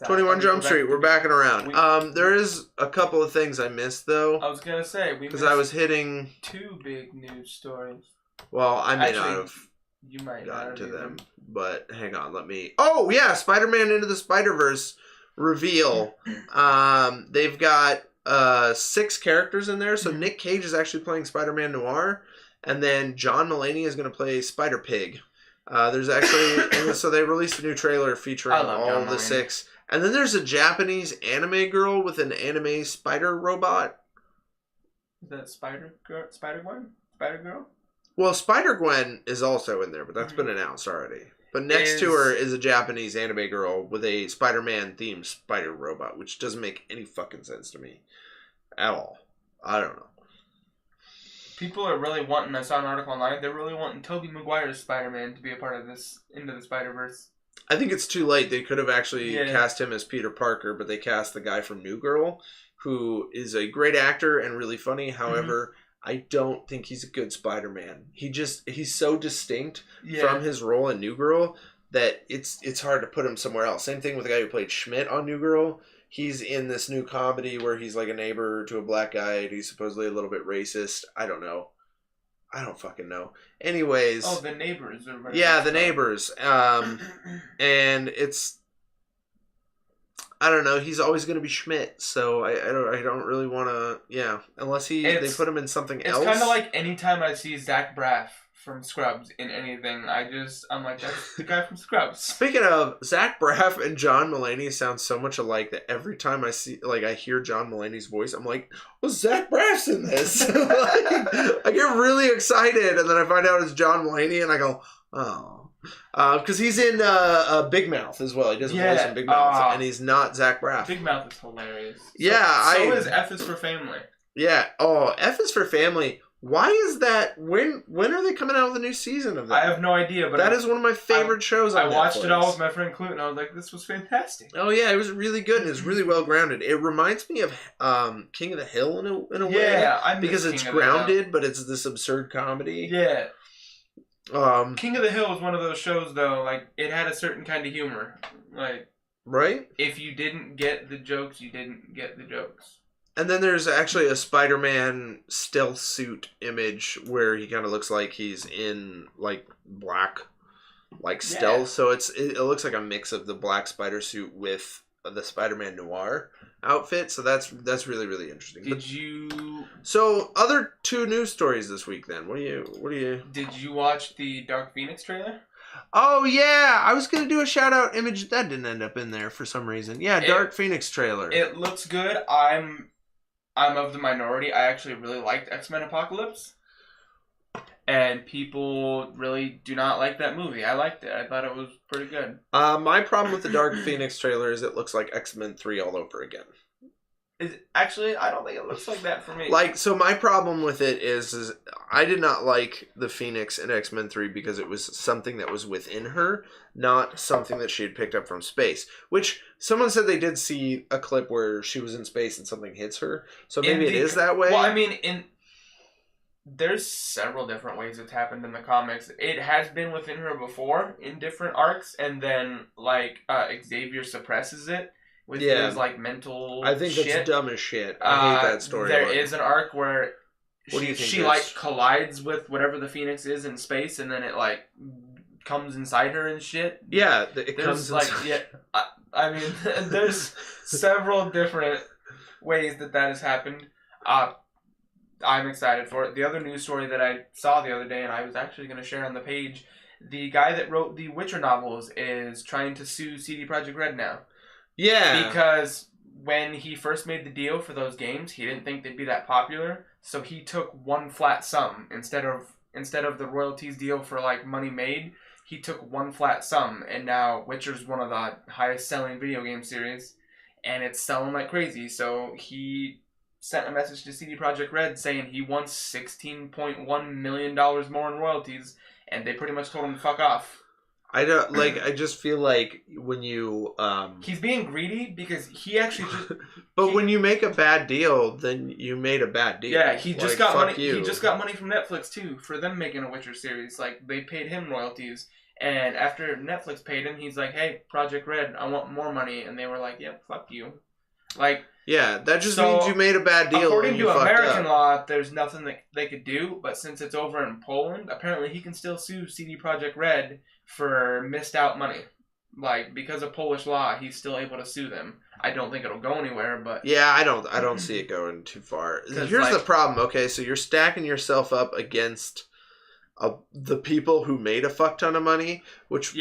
21 Jump Street. We're backing around. There is a couple of things I missed, though. I was going to say, because I was hitting 2 big news stories. Well, I may not have gotten to them, but hang on, let me... Oh, yeah, Spider-Man Into the SpiderVerse reveal. They've got 6 characters in there, so Nick Cage is actually playing SpiderMan Noir, and then John Mulaney is going to play Spider-Pig. There's actually... so they released a new trailer featuring all of the 6. And then there's a Japanese anime girl with an anime spider robot. Is that Spider-Gwen? Spider-Girl? Well, Spider-Gwen is also in there, but that's been announced already. But next to her is a Japanese anime girl with a Spider-Man themed spider robot, which doesn't make any fucking sense to me at all. I don't know. People are really wanting, I saw an article online, they're really wanting Tobey Maguire's Spider-Man to be a part of this Into the Spider-Verse. I think it's too late. They could have actually cast him as Peter Parker, but they cast the guy from New Girl, who is a great actor and really funny. However, I don't think he's a good Spider-Man. He's so distinct from his role in New Girl that it's hard to put him somewhere else. Same thing with the guy who played Schmidt on New Girl. He's in this new comedy where he's like a neighbor to a black guy and he's supposedly a little bit racist. I don't know. I don't fucking know. Anyways. Oh, The Neighbors. Yeah, The Neighbors. And it's... I don't know. He's always going to be Schmidt, so I don't really want to... Yeah, unless they put him in something else. It's kind of like anytime I see Zach Braff from Scrubs in anything, I'm like, that's the guy from Scrubs. Speaking of, Zach Braff and John Mulaney sound so much alike that every time I hear John Mulaney's voice, I'm like, well, Zach Braff's in this. I get really excited, and then I find out it's John Mulaney, and I go, oh. Because he's in Big Mouth as well. He does a voice in Big Mouth, and he's not Zach Braff. Big Mouth is hilarious. So is F is for Family. Yeah. Oh, F is for Family. Why is that? When are they coming out with a new season of that? I have no idea, but that is one of my favorite shows on Netflix. I watched it all with my friend Clute, and I was like, this was fantastic. Oh, yeah, it was really good, and it's really well-grounded. It reminds me of King of the Hill in a way. Yeah, because it's grounded, but it's this absurd comedy. Yeah. King of the Hill was one of those shows, though, like, it had a certain kind of humor. Like, right? If you didn't get the jokes, you didn't get the jokes. And then there's actually a Spider-Man stealth suit image where he kind of looks like he's in, like, black, like, stealth. So it looks like a mix of the black spider suit with the SpiderMan Noir outfit. So that's really, really interesting. So, other 2 news stories this week, then. What do you... Did you watch the Dark Phoenix trailer? Oh, yeah! I was going to do a shout-out image. That didn't end up in there for some reason. Yeah, Dark Phoenix trailer. It looks good. I'm of the minority. I actually really liked X-Men Apocalypse. And people really do not like that movie. I liked it. I thought it was pretty good. My problem with the Dark Phoenix trailer is it looks like X-Men 3 all over again. Actually, I don't think it looks like that for me. So my problem with it is I did not like the Phoenix in X-Men 3 because it was something that was within her, not something that she had picked up from space. Which, someone said they did see a clip where she was in space and something hits her. So maybe it is that way. Well, I mean, there's several different ways it's happened in the comics. It has been within her before in different arcs, and then, Xavier suppresses it. With his, mental I think shit. That's dumb as shit. I hate that story. There is an arc where she collides with whatever the Phoenix is in space, and then it, comes inside her and shit. Yeah, it comes inside. I mean, there's several different ways that has happened. I'm excited for it. The other news story that I saw the other day, and I was actually going to share on the page, the guy that wrote the Witcher novels is trying to sue CD Projekt Red now. Yeah. Because when he first made the deal for those games, he didn't think they'd be that popular, so he took one flat sum instead of the royalties deal for money made. He took one flat sum, and now Witcher's one of the highest selling video game series, and it's selling like crazy. So he sent a message to CD Projekt Red saying he wants $16.1 million more in royalties, and they pretty much told him to fuck off. I don't like. I just feel like when you he's being greedy because he actually just. But when you make a bad deal, then you made a bad deal. Yeah, he just got money. You. He just got money from Netflix too for them making a Witcher series. Like they paid him royalties, and after Netflix paid him, he's like, "Hey, Project Red, I want more money," and they were like, "Yeah, fuck you." Like. Yeah, that just means you made a bad deal. According to American law, there's nothing that they could do, but since it's over in Poland, apparently he can still sue CD Projekt Red for missed out money. Like, because of Polish law, he's still able to sue them. I don't think it'll go anywhere, but... Yeah, I don't see it going too far. Here's the problem, okay? So you're stacking yourself up against... the people who made a fuck ton of money, which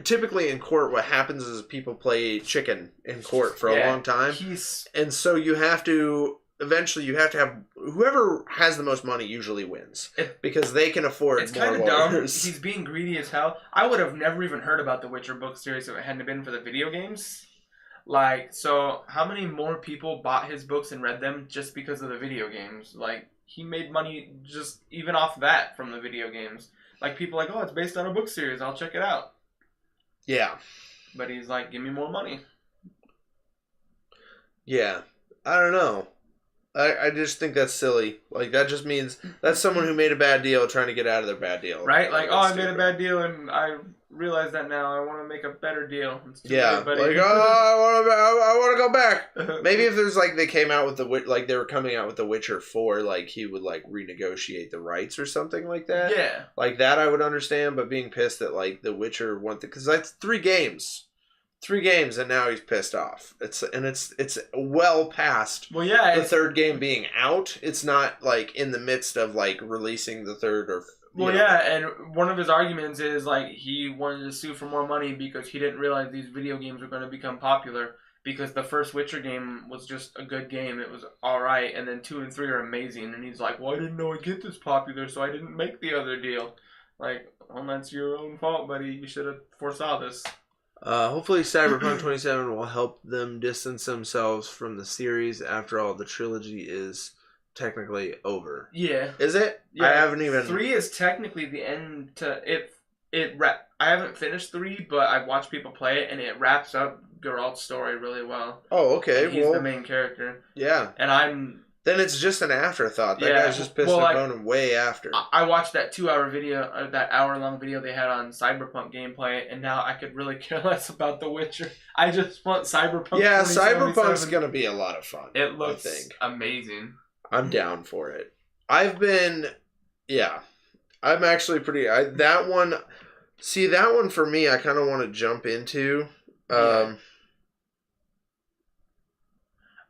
typically in court, what happens is people play chicken in court for a long time. And so eventually you have to have, whoever has the most money usually wins. Because they can afford more lawyers. It's kind of dumb. He's being greedy as hell. I would have never even heard about the Witcher book series if it hadn't been for the video games. Like, so how many more people bought his books and read them just because of the video games? Like, he made money just even off that from the video games. Like, people like, oh, it's based on a book series. I'll check it out. Yeah. But he's like, give me more money. Yeah. I don't know. I just think that's silly. Like, that just means that's someone who made a bad deal trying to get out of their bad deal. Right? Like, I made a bad deal and I realize that now. I want to make a better deal. Yeah. Like, I want to go back. Maybe if there's, like, they came out with they were coming out with The Witcher 4, like, he would, like, renegotiate the rights or something like that. Yeah. Like, that I would understand, but being pissed that, like, The Witcher because that's 3 games. 3 games and now he's pissed off. It's well past the third game being out. It's not like in the midst of like releasing the third or and one of his arguments is like he wanted to sue for more money because he didn't realize these video games were going to become popular because the first Witcher game was just a good game. It was alright, and then 2 and 3 are amazing, and he's like, well, I didn't know I'd get this popular, so I didn't make the other deal. Like, well, that's your own fault, buddy. You should have foresaw this. Hopefully Cyberpunk 27 will help them distance themselves from the series. After all, the trilogy is technically over. Yeah. Is it? Yeah. I haven't even... 3 is technically the end to... I haven't finished 3, but I've watched people play it, and it wraps up Geralt's story really well. Oh, okay. And he's the main character. Yeah. And then it's just an afterthought. That guy's just pissed and boning way after. I watched that 2-hour video, that hour-long video they had on Cyberpunk gameplay, and now I could really care less about The Witcher. I just want Cyberpunk. Yeah, Cyberpunk's going to be a lot of fun. It looks amazing. I'm down for it. I'm actually pretty... that one for me, I kind of want to jump into.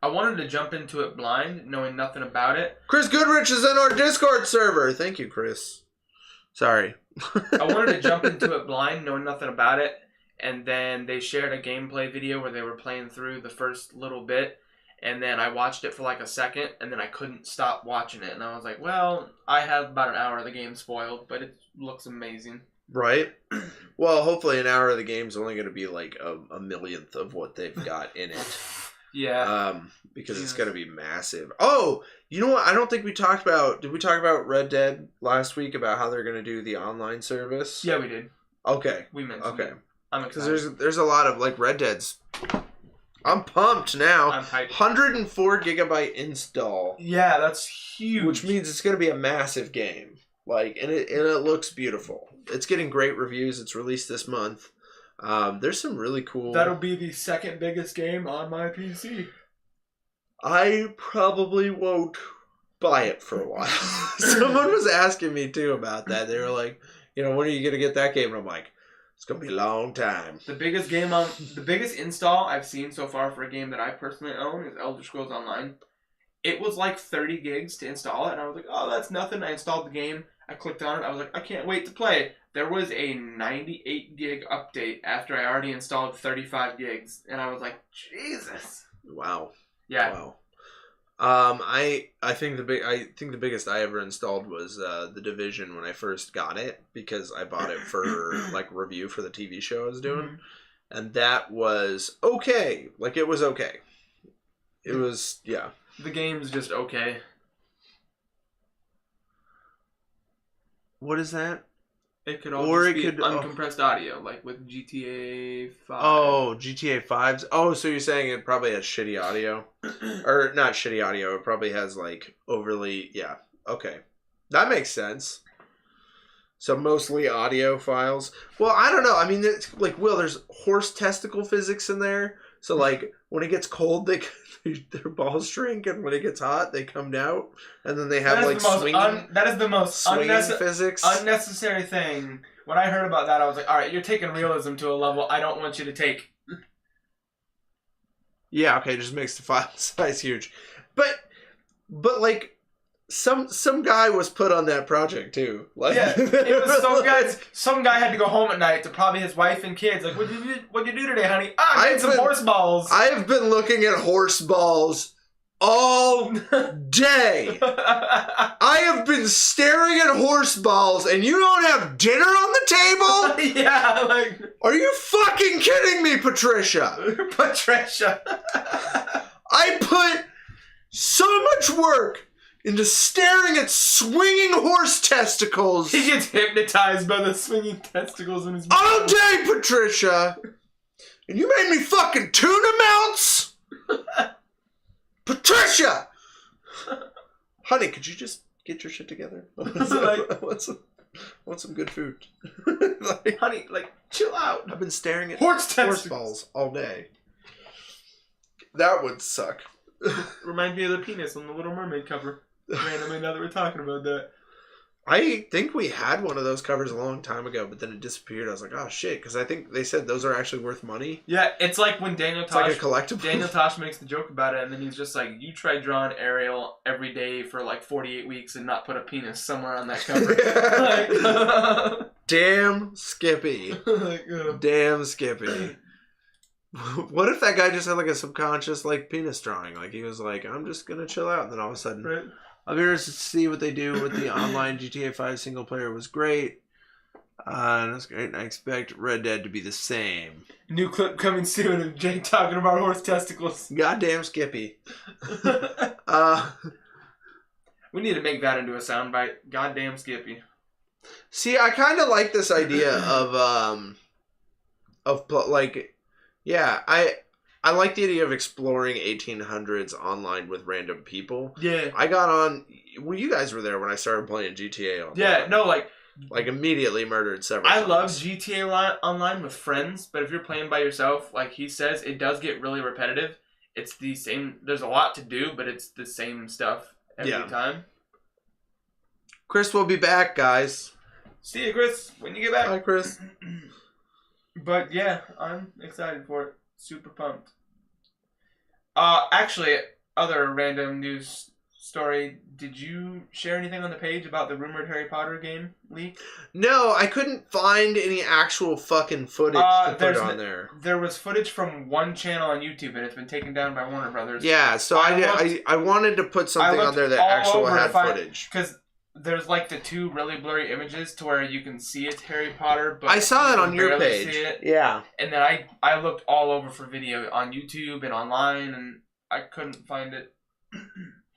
I wanted to jump into it blind, knowing nothing about it. Chris Goodrich is in our Discord server. Thank you, Chris. Sorry. I wanted to jump into it blind, knowing nothing about it, and then they shared a gameplay video where they were playing through the first little bit, and then I watched it for like a second, and then I couldn't stop watching it, and I was like, well, I have about an hour of the game spoiled, but it looks amazing. Right? Well, hopefully an hour of the game's only going to be like a millionth of what they've got in it. Yeah. Because it's going to be massive. Oh, you know what? I don't think we talked about... Did we talk about Red Dead last week about how they're going to do the online service? Yeah, we did. Okay. We mentioned it. I'm excited. Because there's a lot of, like, Red Dead's... I'm pumped now. I'm hyped. 104 gigabyte install. Yeah, that's huge. Which means it's going to be a massive game. Like, and it looks beautiful. It's getting great reviews. It's released this month. There's some really cool... That'll be the second biggest game on my PC. I probably won't buy it for a while. Someone was asking me, too, about that. They were like, when are you going to get that game? And I'm like, it's going to be a long time. The biggest install I've seen so far for a game that I personally own is Elder Scrolls Online. It was like 30 gigs to install it, and I was like, oh, that's nothing. I installed the game. I clicked on it. I was like, I can't wait to play. There was a 98 gig update after I already installed 35 gigs, and I was like, Jesus. Wow. Yeah. Wow. I think the biggest I ever installed was The Division when I first got it, because I bought it for like review for the TV show I was doing, and that was okay. Like, it was okay. It was The game's just okay. What is that? It could all just be uncompressed audio, like with GTA 5. Oh, GTA 5's? Oh, so you're saying it probably has shitty audio? Or not shitty audio, it probably has like overly... Yeah, okay. That makes sense. So mostly audio files. Well, I don't know. I mean, it's like, Will, there's horse testicle physics in there. So like when it gets cold, their balls shrink, and when it gets hot, they come out, and then they have like swinging. That is the most physics. Unnecessary thing. When I heard about that, I was like, all right, you're taking realism to a level I don't want you to take. Yeah, okay, just makes the file size huge. But like, some guy was put on that project too. Like, yeah, it was some guy had to go home at night to probably his wife and kids. Like, what'd you do today, honey? I made some horse balls. I have been looking at horse balls all day. I have been staring at horse balls, and you don't have dinner on the table? Yeah, like... Are you fucking kidding me, Patricia? Patricia. I put so much work into staring at swinging horse testicles. He gets hypnotized by the swinging testicles in his all day, Patricia. And you made me fucking tuna melts? Patricia! Honey, could you just get your shit together? I want some good food. Like, honey, like, chill out. I've been staring at horse balls all day. That would suck. Remind me of the penis on the Little Mermaid cover. Randomly, now that we're talking about that. I think we had one of those covers a long time ago, but then it disappeared. I was like, oh shit, because I think they said those are actually worth money. Yeah, it's like when Daniel Tosh... It's like a collectible. Daniel Tosh makes the joke about it, and then he's just like, you try drawing Ariel every day for like 48 weeks and not put a penis somewhere on that cover. Like, damn Skippy. Damn Skippy. What if that guy just had like a subconscious like penis drawing? Like he was like, I'm just gonna chill out, and then all of a sudden, right. I'll be interested to see what they do with the online GTA 5 single player. It was great. And it's great, and I expect Red Dead to be the same. New clip coming soon of Jay talking about horse testicles. Goddamn Skippy. We need to make that into a soundbite. Goddamn Skippy. See, I kind of like this idea of like, yeah, I like the idea of exploring 1800s online with random people. Yeah. I got on... Well, you guys were there when I started playing GTA online. Yeah, no, like immediately murdered several times. I love GTA Online with friends, but if you're playing by yourself, like he says, it does get really repetitive. It's the same... There's a lot to do, but it's the same stuff every time. Chris will be back, guys. See you, Chris, when you get back. Bye, Chris. But yeah, I'm excited for it. Super pumped. Actually, other random news story. Did you share anything on the page about the rumored Harry Potter game leak? No, I couldn't find any actual fucking footage to put on there. There was footage from one channel on YouTube, and it's been taken down by Warner Brothers. Yeah, so I wanted to put something on there that actually had footage. Because there's like the two really blurry images to where you can see it's Harry Potter, but I saw that on your page. See it. Yeah. And then I looked all over for video on YouTube and online, and I couldn't find it.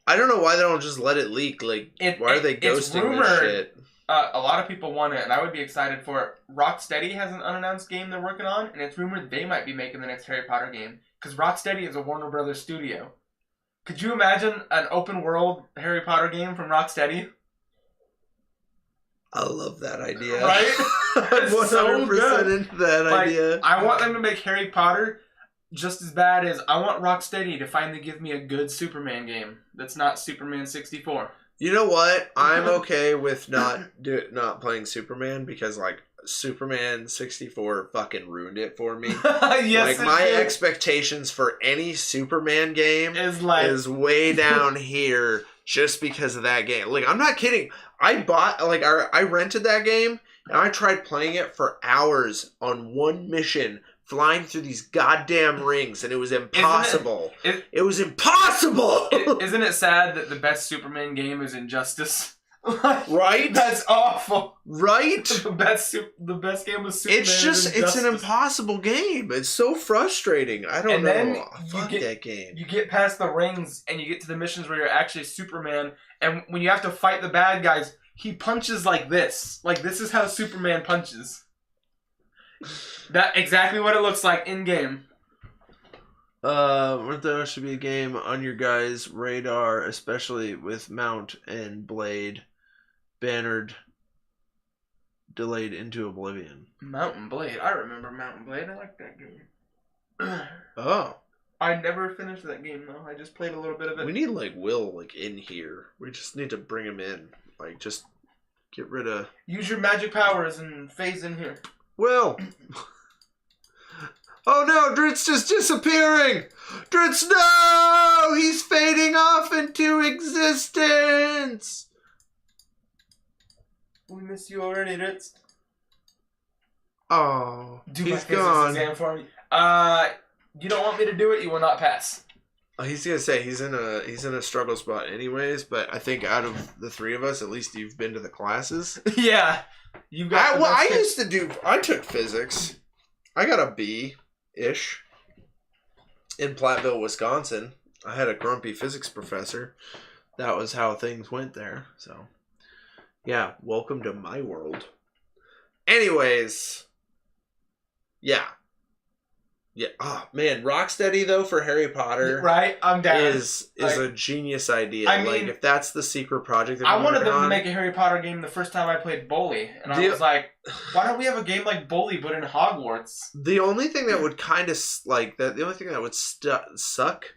I don't know why they don't just let it leak. Like, why are they ghosting this shit? A lot of people want it, and I would be excited for it. Rocksteady has an unannounced game they're working on, and it's rumored they might be making the next Harry Potter game. Because Rocksteady is a Warner Brothers studio. Could you imagine an open world Harry Potter game from Rocksteady? I love that idea. Right? I'm 100% into that idea. I want them to make Harry Potter just as bad as I want Rocksteady to finally give me a good Superman game that's not Superman 64. You know what? I'm okay with not playing Superman because like Superman 64 fucking ruined it for me. Yes, like my expectations for any Superman game is way down here just because of that game. Like I'm not kidding. I rented that game and I tried playing it for hours on one mission, flying through these goddamn rings, and it was impossible. It was impossible! Isn't it sad that the best Superman game is Injustice? Right? That's awful. Right? The best game was Superman. It's an impossible game. It's so frustrating. I don't know. Fuck that game. You get past the rings and you get to the missions where you're actually Superman, and when you have to fight the bad guys, he punches like this. Like, this is how Superman punches. That exactly what it looks like in game. There should be a game on your guys' radar, especially with Mount and Blade bannered, delayed into oblivion. Mount and Blade. I remember Mount and Blade. I like that game. Oh. I never finished that game though. I just played a little bit of it. We need Will in here. We just need to bring him in. Just get rid of. Use your magic powers and phase in here. Will. Oh no, Drizz is disappearing! Drizz, no! He's fading off into existence! We miss you already, Drizz. Oh, do he's my physics gone. Exam for me. You don't want me to do it, you will not pass. He's gonna say he's in a struggle spot anyways, but I think out of the three of us, at least you've been to the classes. Yeah. You got I took physics. I got a B-ish. In Platteville, Wisconsin. I had a grumpy physics professor. That was how things went there. So, yeah, welcome to my world. Anyways, yeah. Yeah. Oh, man, Rocksteady, though, for Harry Potter. Right? I'm down. Is a genius idea. I mean, if that's the secret project I wanted them to make a Harry Potter game the first time I played Bully. And I was like, why don't we have a game like Bully, but in Hogwarts? The only thing that would kind of, the only thing that would suck,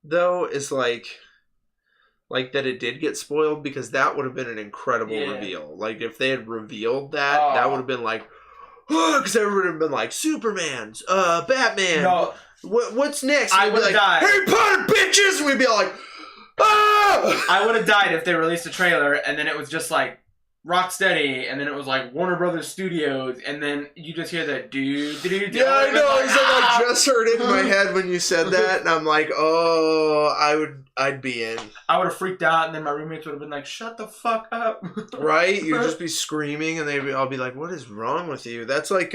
though, is, that it did get spoiled, because that would have been an incredible reveal. If they had revealed that, that would have been because everyone would have been like, Superman's, Batman. No. What's next? I would have died. Harry Potter, bitches! And we'd be like, ah! I would have died if they released a trailer and then it was just Rocksteady, and then it was Warner Brothers Studios, and then you just hear that do. Yeah, I know. I just heard it in my head when you said that, and I'm like, oh, I'd be in. I would have freaked out, and then my roommates would have been like, "Shut the fuck up!" Right? You'd just be screaming, and I'll be like, "What is wrong with you?" That's that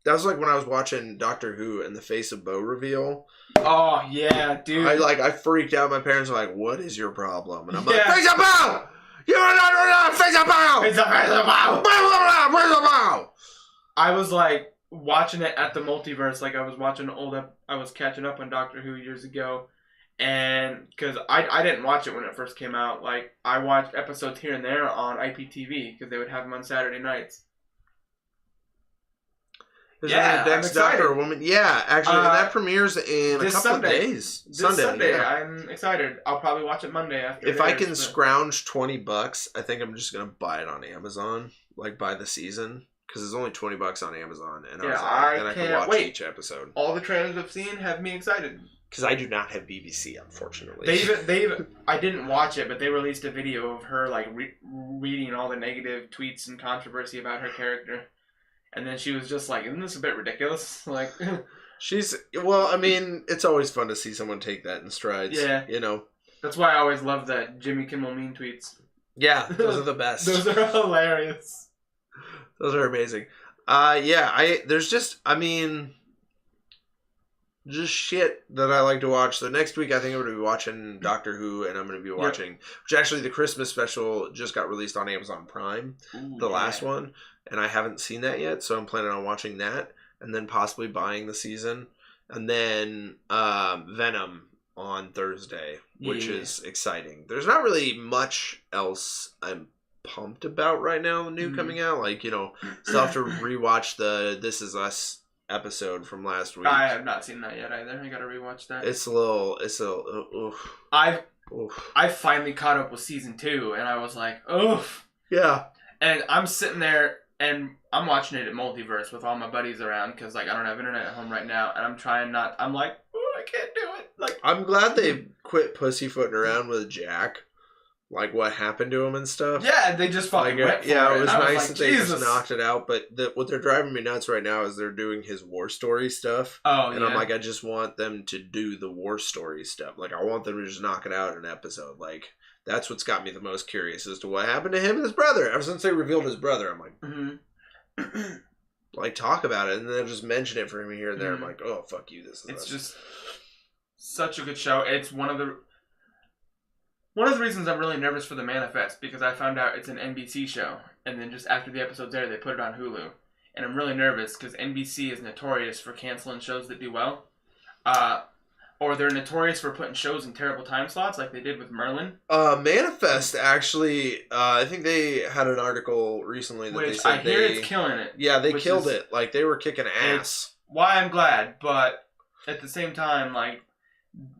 was when I was watching Doctor Who and the Face of Bo reveal. Oh yeah, dude. I freaked out. My parents were like, "What is your problem?" And I'm like, "Face of Bo! You're not face of Bo! Face of Bo! Face of Bo!" I was watching it at the multiverse. I was watching I was catching up on Doctor Who years ago. And because I didn't watch it when it first came out. I watched episodes here and there on IPTV because they would have them on Saturday nights. Is there the next Doctor or Woman? Yeah, actually, and that premieres in a couple of days. This Sunday, yeah. I'm excited. I'll probably watch it Monday after. If I can scrounge $20, I think I'm just gonna buy it on Amazon, by the season, because it's only $20 on Amazon, and I can watch each episode. All the trailers I've seen have me excited. Because I do not have BBC, unfortunately. I didn't watch it, but they released a video of her reading all the negative tweets and controversy about her character. And then she was just like, isn't this a bit ridiculous? It's always fun to see someone take that in strides. Yeah. That's why I always love the Jimmy Kimmel mean tweets. Yeah, those are the best. Those are hilarious. Those are amazing. Just shit that I like to watch. So next week I think I'm going to be watching Doctor Who, and I'm going to be watching, which actually the Christmas special just got released on Amazon Prime, last one. And I haven't seen that yet, so I'm planning on watching that, and then possibly buying the season, and then Venom on Thursday, which is exciting. There's not really much else I'm pumped about right now, new coming out. Still have to rewatch the This Is Us episode from last week. I have not seen that yet either. I gotta rewatch that. I finally caught up with season 2, and I was like, oof. Yeah. And I'm sitting there, and I'm watching it at Multiverse with all my buddies around because I don't have internet at home right now, and I'm trying not. I'm like, oh, I can't do it. I'm glad they quit pussyfooting around with Jack, what happened to him and stuff. Yeah, they just fucking went for it. Yeah, it was nice that they just knocked it out. But what they're driving me nuts right now is they're doing his war story stuff. Oh, and I'm I just want them to do the war story stuff. I want them to just knock it out in an episode. That's what's got me the most curious as to what happened to him and his brother. Ever since they revealed his brother, I'm like, talk about it, and then they'll just mention it for me here and there. I'm like, oh, fuck you, this is It's just such a good show. It's one of the... One of the reasons I'm really nervous for The Manifest, because I found out it's an NBC show, and then just after the episode's aired, they put it on Hulu. And I'm really nervous, because NBC is notorious for canceling shows that do well. Or they're notorious for putting shows in terrible time slots, like they did with Merlin. Manifest, actually, I think they had an article recently that they said I hear it's killing it. Yeah, they killed it. Like, they were kicking ass. Why I'm glad, but at the same time, like,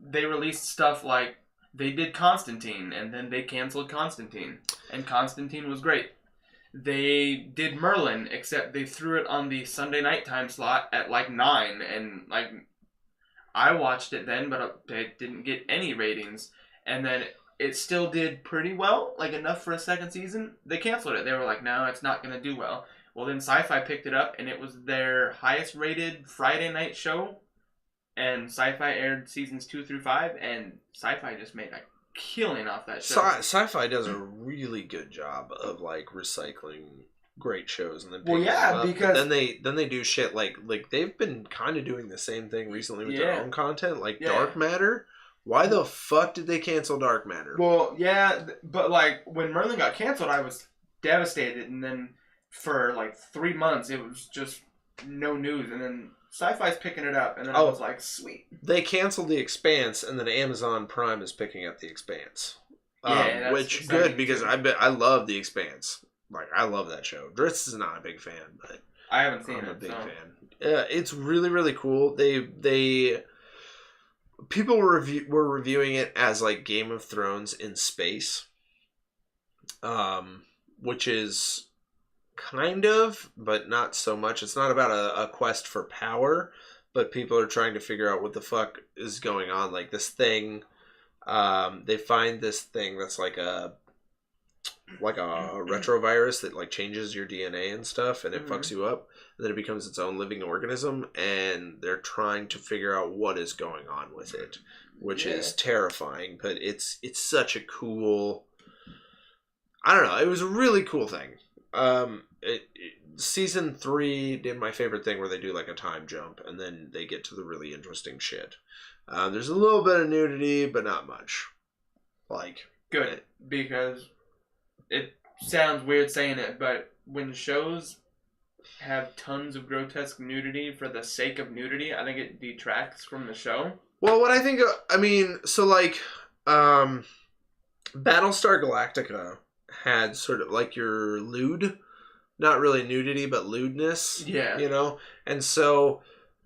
they released stuff like they did Constantine, and then they canceled Constantine. And Constantine was great. They did Merlin, except they threw it on the Sunday night time slot at like 9, and like I watched it then, but it didn't get any ratings. And then it still did pretty well, like enough for a second season. They canceled it. They were like, no, it's not going to do well. Well, then Sci-Fi picked it up, and it was their highest rated Friday night show. And Sci-Fi aired seasons 2 through 5, and Sci-Fi just made a killing off that show. Sci-Fi does a really good job of like recycling great shows and then picking them up. Because but then they do shit like they've been kind of doing the same thing recently with their own content, like Dark Matter. Why the fuck did they cancel Dark Matter? Well, yeah, but like when Merlin got canceled, I was devastated, and then for like 3 months it was just no news, and then Sci-Fi's picking it up, and then I was like, sweet. They canceled The Expanse, and then Amazon Prime is picking up The Expanse. Which good, because I love The Expanse. Like, I love that show. Drizz is not a big fan, but I haven't seen it. I'm a big fan. It's really, really cool. People were reviewing it as like Game of Thrones in space, which is kind of, but not so much. It's not about a quest for power, but people are trying to figure out what the fuck is going on. Like this thing, they find this thing that's like a retrovirus that like changes your DNA and stuff, and it fucks you up, and then it becomes its own living organism, and they're trying to figure out what is going on with it, which is terrifying. But it's such a cool, I don't know, it was a really cool thing. Season 3 did my favorite thing where they do like a time jump, and then they get to the really interesting shit. There's a little bit of nudity, but not much. Like, good, because it sounds weird saying it, but when shows have tons of grotesque nudity for the sake of nudity, I think it detracts from the show. Well, what I think, so like, Battlestar Galactica had sort of like your lewd, not really nudity, but lewdness. Yeah. You know? And so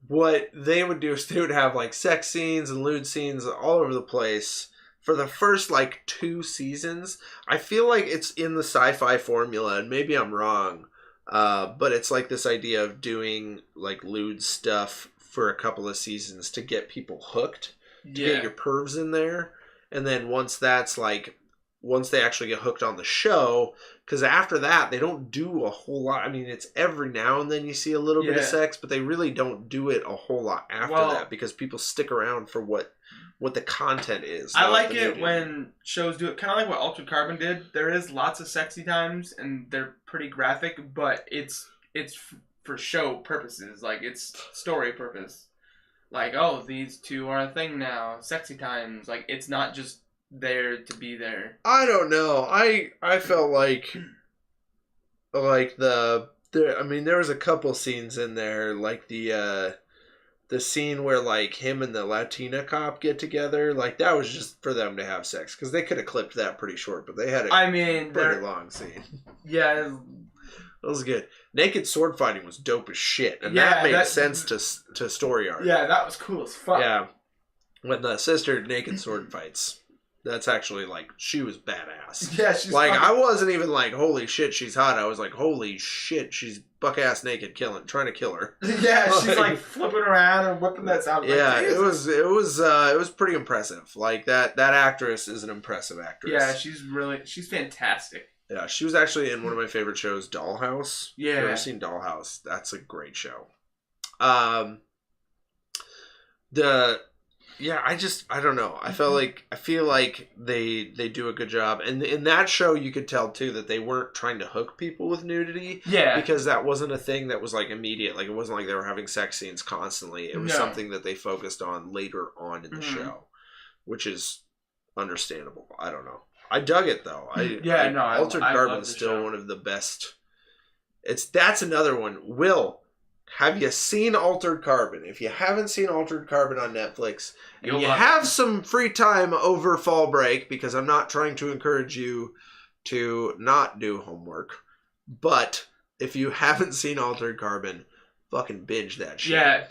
what they would do is they would have like sex scenes and lewd scenes all over the place for the first like 2 seasons. I feel like it's in the Sci-Fi formula, and maybe I'm wrong, but it's like this idea of doing like lewd stuff for a couple of seasons to get people hooked, to get your pervs in there. And then once they actually get hooked on the show, because after that, they don't do a whole lot. I mean, it's every now and then you see a little bit of sex, but they really don't do it a whole lot after that, because people stick around for what the content is. I like it when shows do it, kind of like what Altered Carbon did. There is lots of sexy times, and they're pretty graphic, but it's for show purposes. Like, it's story purpose. Like, oh, these two are a thing now. Sexy times. Like, it's not just there to be there. I don't know. I felt like there was a couple scenes in there, like the scene where like him and the Latina cop get together, like that was just for them to have sex, because they could have clipped that pretty short, but they had a pretty long scene. Yeah, that was good. Naked sword fighting was dope as shit, and that made sense to story arc. Yeah, that was cool as fuck. Yeah, when the sister naked sword fights, that's actually like, she was badass. Yeah, she's like I wasn't even like, holy shit, she's hot. I was like, holy shit, she's buck ass naked, trying to kill her. Yeah, she's like flipping around and whipping that sound. Yeah, like, it was pretty impressive. Like that actress is an impressive actress. Yeah, she's fantastic. Yeah, she was actually in one of my favorite shows, Dollhouse. Yeah. If you've ever seen Dollhouse, that's a great show. I don't know. I feel like they do a good job. And in that show, you could tell, too, that they weren't trying to hook people with nudity. Yeah. Because that wasn't a thing that was, like, immediate. Like, it wasn't like they were having sex scenes constantly. It was something that they focused on later on in the show. Which is understandable. I don't know. I dug it though. Altered Carbon's still one of the best. That's another one. Will, have you seen Altered Carbon? If you haven't seen Altered Carbon on Netflix, and you have some free time over fall break, because I'm not trying to encourage you to not do homework, but if you haven't seen Altered Carbon, fucking binge that shit. Yeah.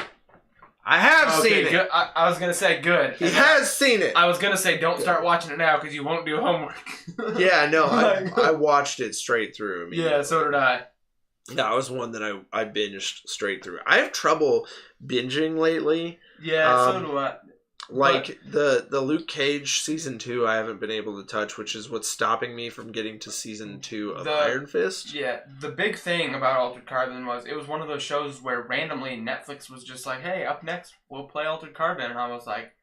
I have seen it. Good. I was going to say good. He has seen it. I was going to say don't start watching it now because you won't do homework. Yeah, no, I watched it straight through. Yeah, so did I. That was one that I binged straight through. I have trouble binging lately. Yeah, so do I. Like the Luke Cage season 2 I haven't been able to touch, which is what's stopping me from getting to season 2 of Iron Fist. Yeah, the big thing about Altered Carbon was it was one of those shows where randomly Netflix was just like, hey, up next we'll play Altered Carbon, and I was like,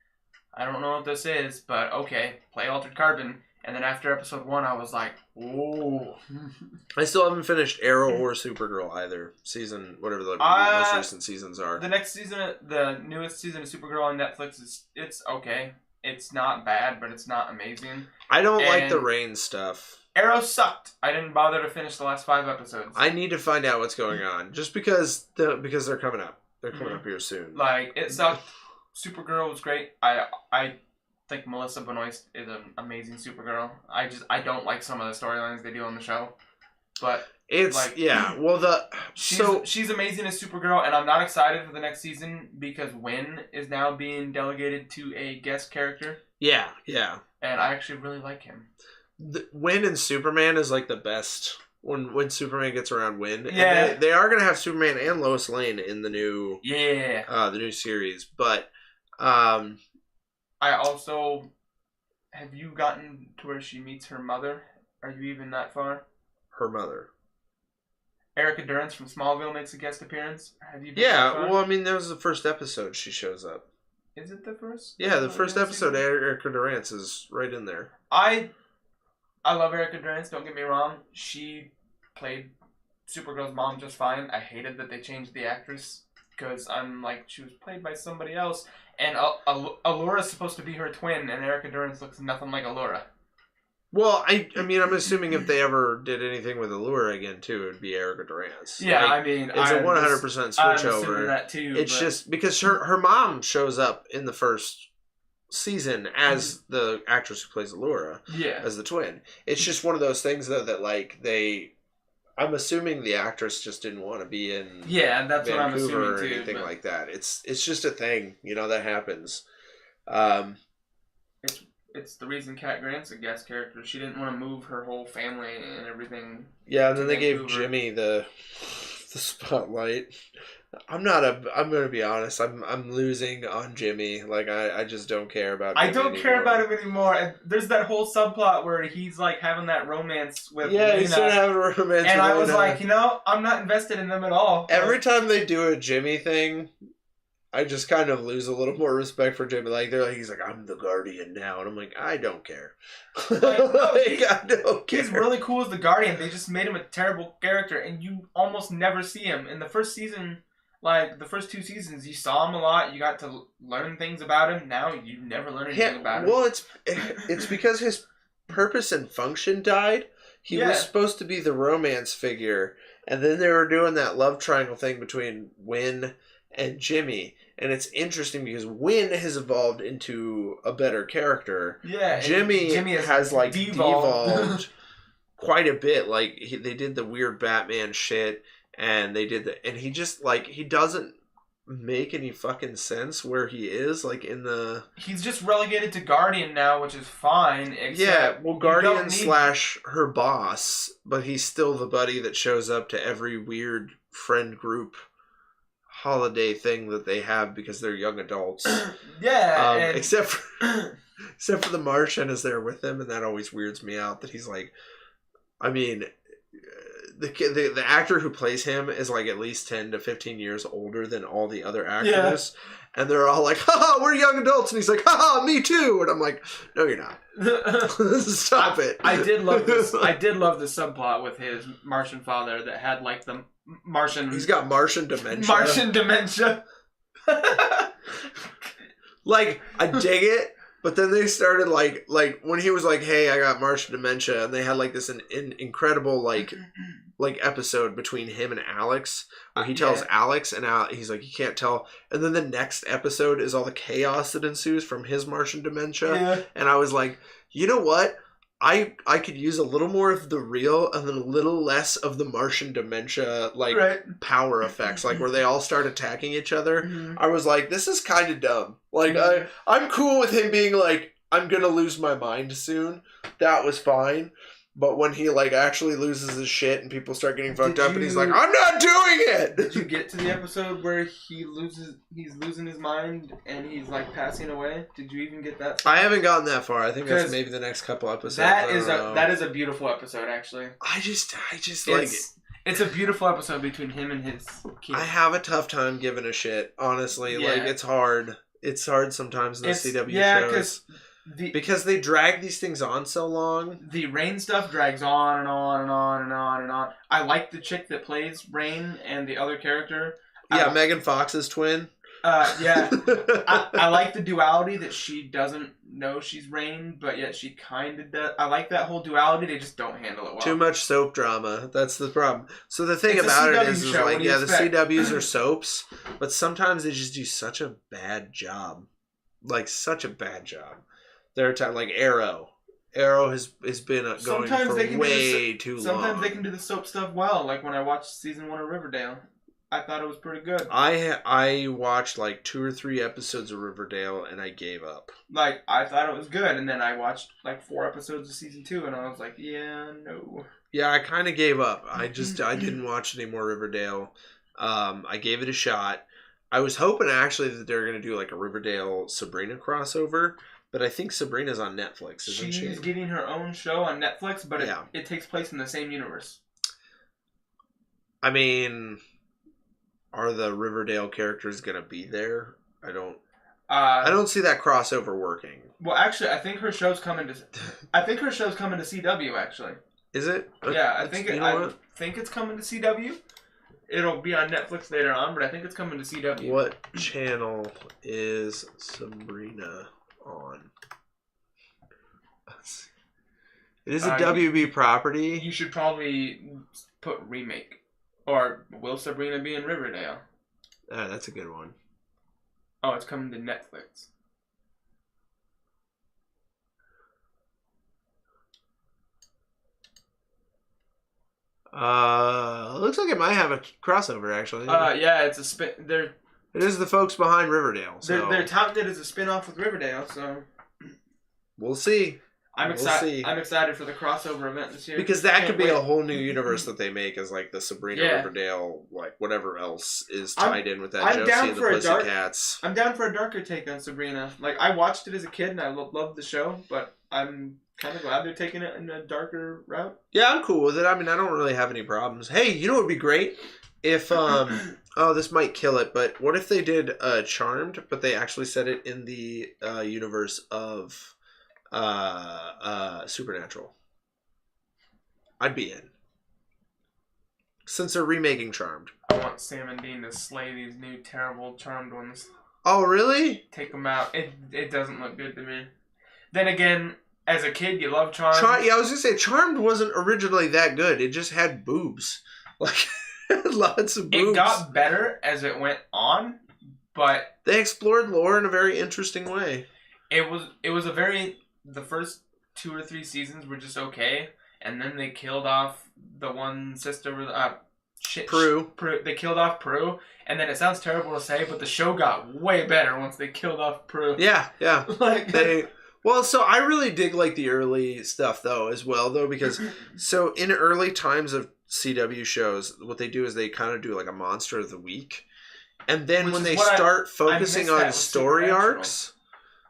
I don't know what this is, but okay, play Altered Carbon. And then after episode 1 I was like, whoa. I still haven't finished Arrow or Supergirl either. Season, whatever the most recent seasons are. The next season, the newest season of Supergirl on Netflix, it's okay. It's not bad, but it's not amazing. I don't like the rain stuff. Arrow sucked. I didn't bother to finish the last 5 episodes. I need to find out what's going on. Just because they're coming up. They're coming up here soon. Like, it sucked. Supergirl was great. I think Melissa Benoist is an amazing Supergirl. I don't like some of the storylines they do on the show, but it's like, yeah. Well, she's amazing as Supergirl, and I'm not excited for the next season because Wynn is now being delegated to a guest character. Yeah, and I actually really like him. Wynn and Superman is like the best when Superman gets around Wynn. Yeah, and they are gonna have Superman and Lois Lane in the new the new series, but I also... Have you gotten to where she meets her mother? Are you even that far? Her mother? Erica Durance from Smallville makes a guest appearance. Have you been that far? Well, I mean, that was the first episode she shows up. Is it the first? Yeah, the first episode, Erica Durance is right in there. I love Erica Durance, don't get me wrong. She played Supergirl's mom just fine. I hated that they changed the actress because I'm like, she was played by somebody else. And Allure's supposed to be her twin, and Erica Durance looks nothing like Allura. Well, I mean, I'm assuming if they ever did anything with Allura again, too, it would be Erica Durance. Yeah, I mean... It's a 100% switch over. That too, it's just because her mom shows up in the first season as the actress who plays Allura. Yeah. As the twin. It's just one of those things, though, that, like, I'm assuming the actress just didn't want to be in that's Vancouver what I'm assuming or too, anything like that. It's just a thing, that happens. It's the reason Cat Grant's a guest character. She didn't want to move her whole family and everything. Yeah, and then they gave Jimmy the spotlight. I'm gonna be honest. I'm losing on Jimmy. Like I just don't care about. I don't care about him anymore. And there's that whole subplot where he's like having that romance with. Yeah, Lena, he's started having a romance. And I was like, I'm not invested in them at all. Every time they do a Jimmy thing, I just kind of lose a little more respect for Jimmy. Like he's like, I'm the Guardian now, and I'm like, I don't care. I don't care. He's really cool as the Guardian. They just made him a terrible character, and you almost never see him in the first season. Like, the first 2 seasons, you saw him a lot. You got to learn things about him. Now, you never learn anything about him. Well, it's because his purpose and function died. He was supposed to be the romance figure. And then they were doing that love triangle thing between Wynn and Jimmy. And it's interesting because Wynn has evolved into a better character. Yeah. Jimmy has, like, devolved quite a bit. Like, they did the weird Batman shit. And they did and he just, like, he doesn't make any fucking sense where he is, like, in the... He's just relegated to Guardian now, which is fine, Guardian / her boss, but he's still the buddy that shows up to every weird friend group holiday thing that they have because they're young adults. Except for the Martian is there with them, and that always weirds me out that he's like... I mean... The actor who plays him is like at least 10 to 15 years older than all the other actors. Yeah. And they're all like, haha, we're young adults. And he's like, haha, me too. And I'm like, no, you're not. Stop it. I did love this. I did love the subplot with his Martian father that had like the Martian... He's got Martian dementia. Martian dementia. Like, I dig it. But then they started like when he was like, "Hey, I got Martian dementia," and they had like this incredible like episode between him and Alex, where he tells Alex, and he's like, "You can't tell." And then the next episode is all the chaos that ensues from his Martian dementia, and I was like, you know what? I could use a little more of the real and then a little less of the Martian dementia power effects, like where they all start attacking each other. Mm-hmm. I was like, this is kind of dumb. Like I'm cool with him being like, I'm gonna lose my mind soon. That was fine. But when he like actually loses his shit and people start getting fucked up and he's like, I'm not doing it. Did you get to the episode where he's losing his mind and he's like passing away? Did you even get that far? I haven't gotten that far. I think that's maybe the next couple episodes. That is a beautiful episode, actually. I just like it. It's a beautiful episode between him and his kid. I have a tough time giving a shit, honestly. Yeah. Like it's hard. It's hard sometimes in the CW shows. Because they drag these things on so long. The Rain stuff drags on and on and on and on and on. I like the chick that plays Rain and the other character. Yeah, Megan Fox's twin. Yeah. I like the duality that she doesn't know she's Rain, but yet she kind of does. I like that whole duality. They just don't handle it well. Too much soap drama. That's the problem. So the thing about it is like, the CWs are soaps, but sometimes they just do such a bad job. Like, such a bad job. There are times like Arrow. Arrow has been going for way too long. Sometimes they can do the soap stuff well. Like when I watched season 1 of Riverdale, I thought it was pretty good. I watched like 2 or 3 episodes of Riverdale and I gave up. Like I thought it was good, and then I watched like 4 episodes of season 2, and I was like, yeah, no. Yeah, I kind of gave up. I didn't watch any more Riverdale. I gave it a shot. I was hoping actually that they were going to do like a Riverdale Sabrina crossover. But I think Sabrina's on Netflix, isn't she? She's getting her own show on Netflix, but it takes place in the same universe. I mean, are the Riverdale characters gonna be there? I don't see that crossover working. Well, actually, I think her show's coming to CW. Actually, is it? Yeah, I think it's coming to CW. It'll be on Netflix later on, but I think it's coming to CW. What channel is Sabrina on? It is a WB property. You should probably put remake. Or will Sabrina be in Riverdale? That's a good one. Oh, it's coming to Netflix. Looks like it might have a crossover actually. Yeah, it's a spin. It is the folks behind Riverdale. So. They're touted as a spin-off with Riverdale, so we'll see. I'm excited for the crossover event this year. Because that could be a whole new universe that they make as like the Sabrina Riverdale, like whatever else is tied in with that. Josie and the Pussycats. I'm down for a darker take on Sabrina. Like I watched it as a kid and I loved the show, but I'm kind of glad they're taking it in a darker route. Yeah, I'm cool with it. I mean, I don't really have any problems. Hey, you know what would be great? If, this might kill it, but what if they did Charmed, but they actually set it in the universe of Supernatural? I'd be in. Since they're remaking Charmed. I want Sam and Dean to slay these new terrible Charmed ones. Oh, really? Take them out. It doesn't look good to me. Then again, as a kid, you love Charmed. I was going to say, Charmed wasn't originally that good. It just had boobs. Like... Lots of boobs. It got better as it went on, but they explored lore in a very interesting way. It was the first 2 or 3 seasons were just okay, and then they killed off the one sister with Prue. They killed off Prue, and then it sounds terrible to say, but the show got way better once they killed off Prue. Yeah. So I really dig like the early stuff though as well though, because so in early times of CW shows, what they do is they kind of do like a monster of the week, and then when they start focusing on story arcs,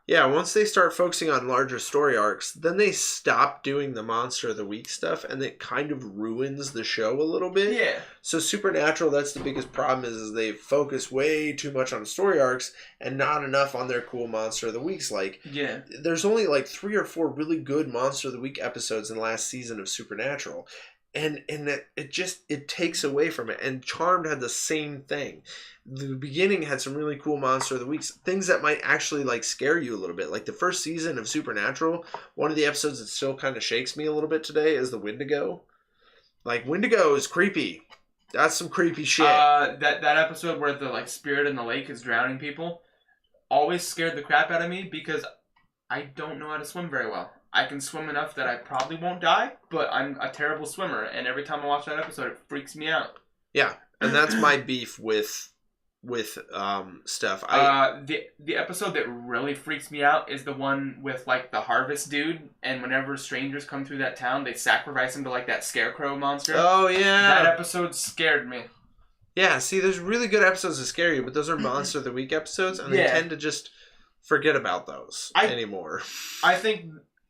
once they start focusing on larger story arcs, then they stop doing the monster of the week stuff, and it kind of ruins the show a little bit. Yeah. So Supernatural, that's the biggest problem is they focus way too much on story arcs and not enough on their cool monster of the weeks. Like, there's only like 3 or 4 really good monster of the week episodes in the last season of Supernatural. And it takes away from it. And Charmed had the same thing. The beginning had some really cool Monster of the Weeks, things that might actually like scare you a little bit. Like the first season of Supernatural, one of the episodes that still kind of shakes me a little bit today is the Wendigo. Like Wendigo is creepy. That's some creepy shit. That episode where the like spirit in the lake is drowning people always scared the crap out of me because I don't know how to swim very well. I can swim enough that I probably won't die, but I'm a terrible swimmer, and every time I watch that episode, it freaks me out. Yeah, and that's my beef with stuff. The episode that really freaks me out is the one with like the harvest dude, and whenever strangers come through that town, they sacrifice him to like that scarecrow monster. Oh yeah, that episode scared me. Yeah, see, there's really good episodes that scare you, but those are Monster of the Week episodes, and they tend to just forget about those anymore. I think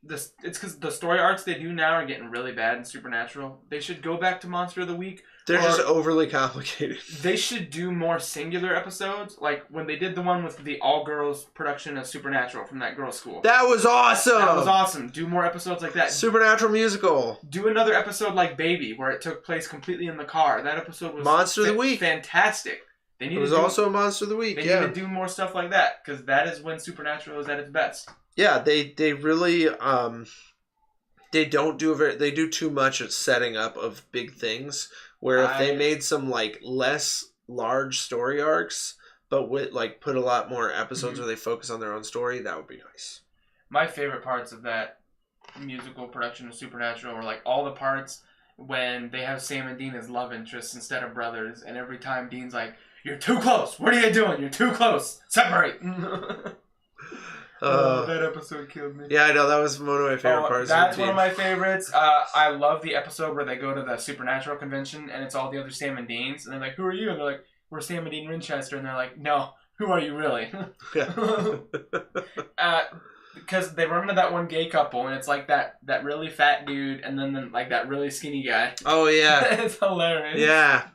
it's because the story arcs they do now are getting really bad in Supernatural. They should go back to Monster of the Week. They're just overly complicated. They should do more singular episodes, like when they did the one with the all-girls production of Supernatural from that girls' school. That was awesome! That was awesome. Do more episodes like that. Supernatural musical. Do another episode like Baby, where it took place completely in the car. That episode was Monster of the Week. Fantastic. It was also a Monster of the Week, They need to do more stuff like that, because that is when Supernatural is at its best. Yeah, they really they do too much at setting up of big things. Where if they made some like less large story arcs, but with like put a lot more episodes where they focus on their own story, that would be nice. My favorite parts of that musical production of Supernatural were like all the parts when they have Sam and Dean as love interests instead of brothers, and every time Dean's like, "You're too close. What are you doing? You're too close. Separate." That episode killed me. Yeah, I know. That was one of my favorite parts. That's one of my favorites. I love the episode where they go to the Supernatural convention and it's all the other Sam and Deans. And they're like, "Who are you?" And they're like, "We're Sam and Dean Winchester." And they're like, "No, who are you really?" Because they run into that one gay couple and it's like that really fat dude and then like that really skinny guy. Oh, yeah. It's hilarious. Yeah.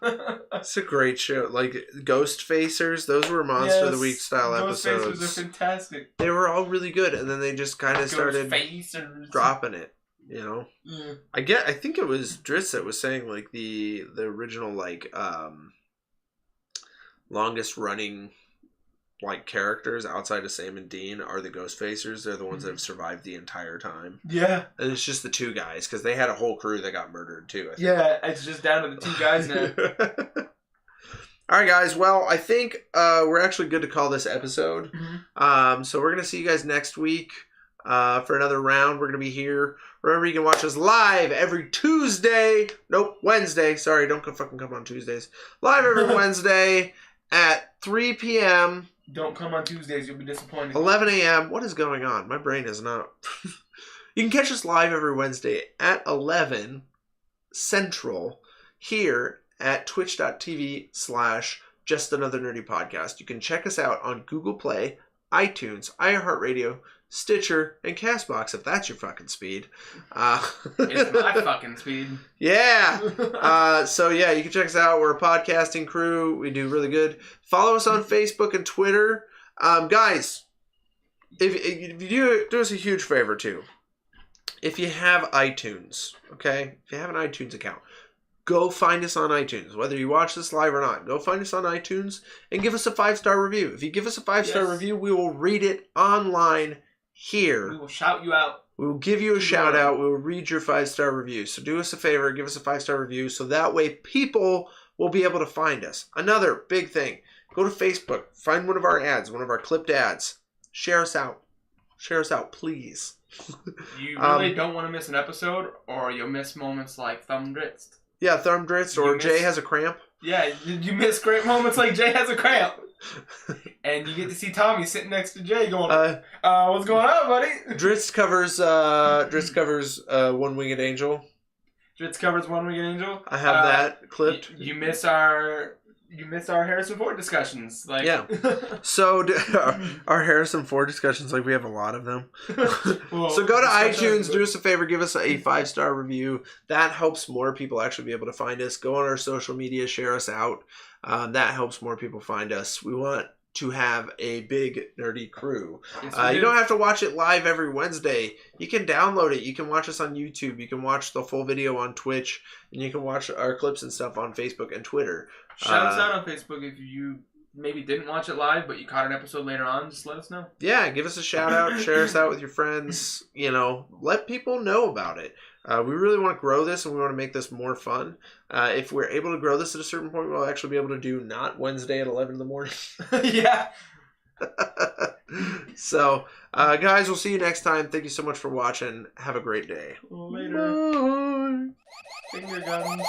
It's a great show. Like Ghost Facers, those were Monster of the Week style episodes. Ghost Facers are fantastic. They were all really good, and then they just kind of started dropping it, you know? Yeah. I think it was Drizz that was saying like the original like longest running like characters outside of Sam and Dean are the Ghost Facers. They're the ones that have survived the entire time. Yeah. And it's just the two guys, because they had a whole crew that got murdered too, I think. Yeah, it's just down to the two guys now. Alright guys, well I think we're actually good to call this episode. So we're going to see you guys next week for another round. We're going to be here. Remember, you can watch us live every Wednesday. Sorry, don't fucking come on Tuesdays. Live every Wednesday at 3 p.m. Don't come on Tuesdays. You'll be disappointed. 11 a.m. What is going on? My brain is not... You can catch us live every Wednesday at 11 Central here at twitch.tv/JustAnotherNerdyPodcast. You can check us out on Google Play, iTunes, iHeartRadio, Stitcher, and CastBox if that's your fucking speed. It's my fucking speed. Yeah. So yeah, you can check us out. We're a podcasting crew. We do really good. Follow us on Facebook and Twitter. Guys, if you do us a huge favor too. If you have iTunes, okay? If you have an iTunes account, go find us on iTunes. Whether you watch this live or not, go find us on iTunes and give us a 5-star review. If you give us a 5-star review, we will read it online here. We will shout you out. We will give you a shout out. We will read your 5-star review. So do us a favor, give us a 5-star review, so that way people will be able to find us. Another big thing, go to Facebook, find one of our ads, one of our clipped ads. Share us out. Share us out, please. You really don't want to miss an episode, or you'll miss moments like Thumb Drizz. Yeah, Thumb Drizz, or Jay has a cramp. Yeah, you miss great moments like Jay has a cramp. And you get to see Tommy sitting next to Jay going, what's going on, buddy? Drizz covers One Winged Angel. Drizz covers One Winged Angel. I have that clipped. You miss our Harrison Ford discussions. Like, yeah. So our Harrison Ford discussions, like we have a lot of them. Well, so go to iTunes, do us a favor, give us a 5-star review. That helps more people actually be able to find us. Go on our social media, share us out. That helps more people find us. We want to have a big nerdy crew. Yes, you don't have to watch it live every Wednesday. You can download it. You can watch us on YouTube. You can watch the full video on Twitch, and you can watch our clips and stuff on Facebook and Twitter. Shout us out on Facebook if you maybe didn't watch it live, but you caught an episode later on. Just let us know. Yeah, give us a shout out. Share us out with your friends. You know, let people know about it. We really want to grow this, and we want to make this more fun. If we're able to grow this at a certain point, we'll actually be able to do not Wednesday at 11 in the morning. Yeah. So, guys, we'll see you next time. Thank you so much for watching. Have a great day. Later. Bye. Finger guns.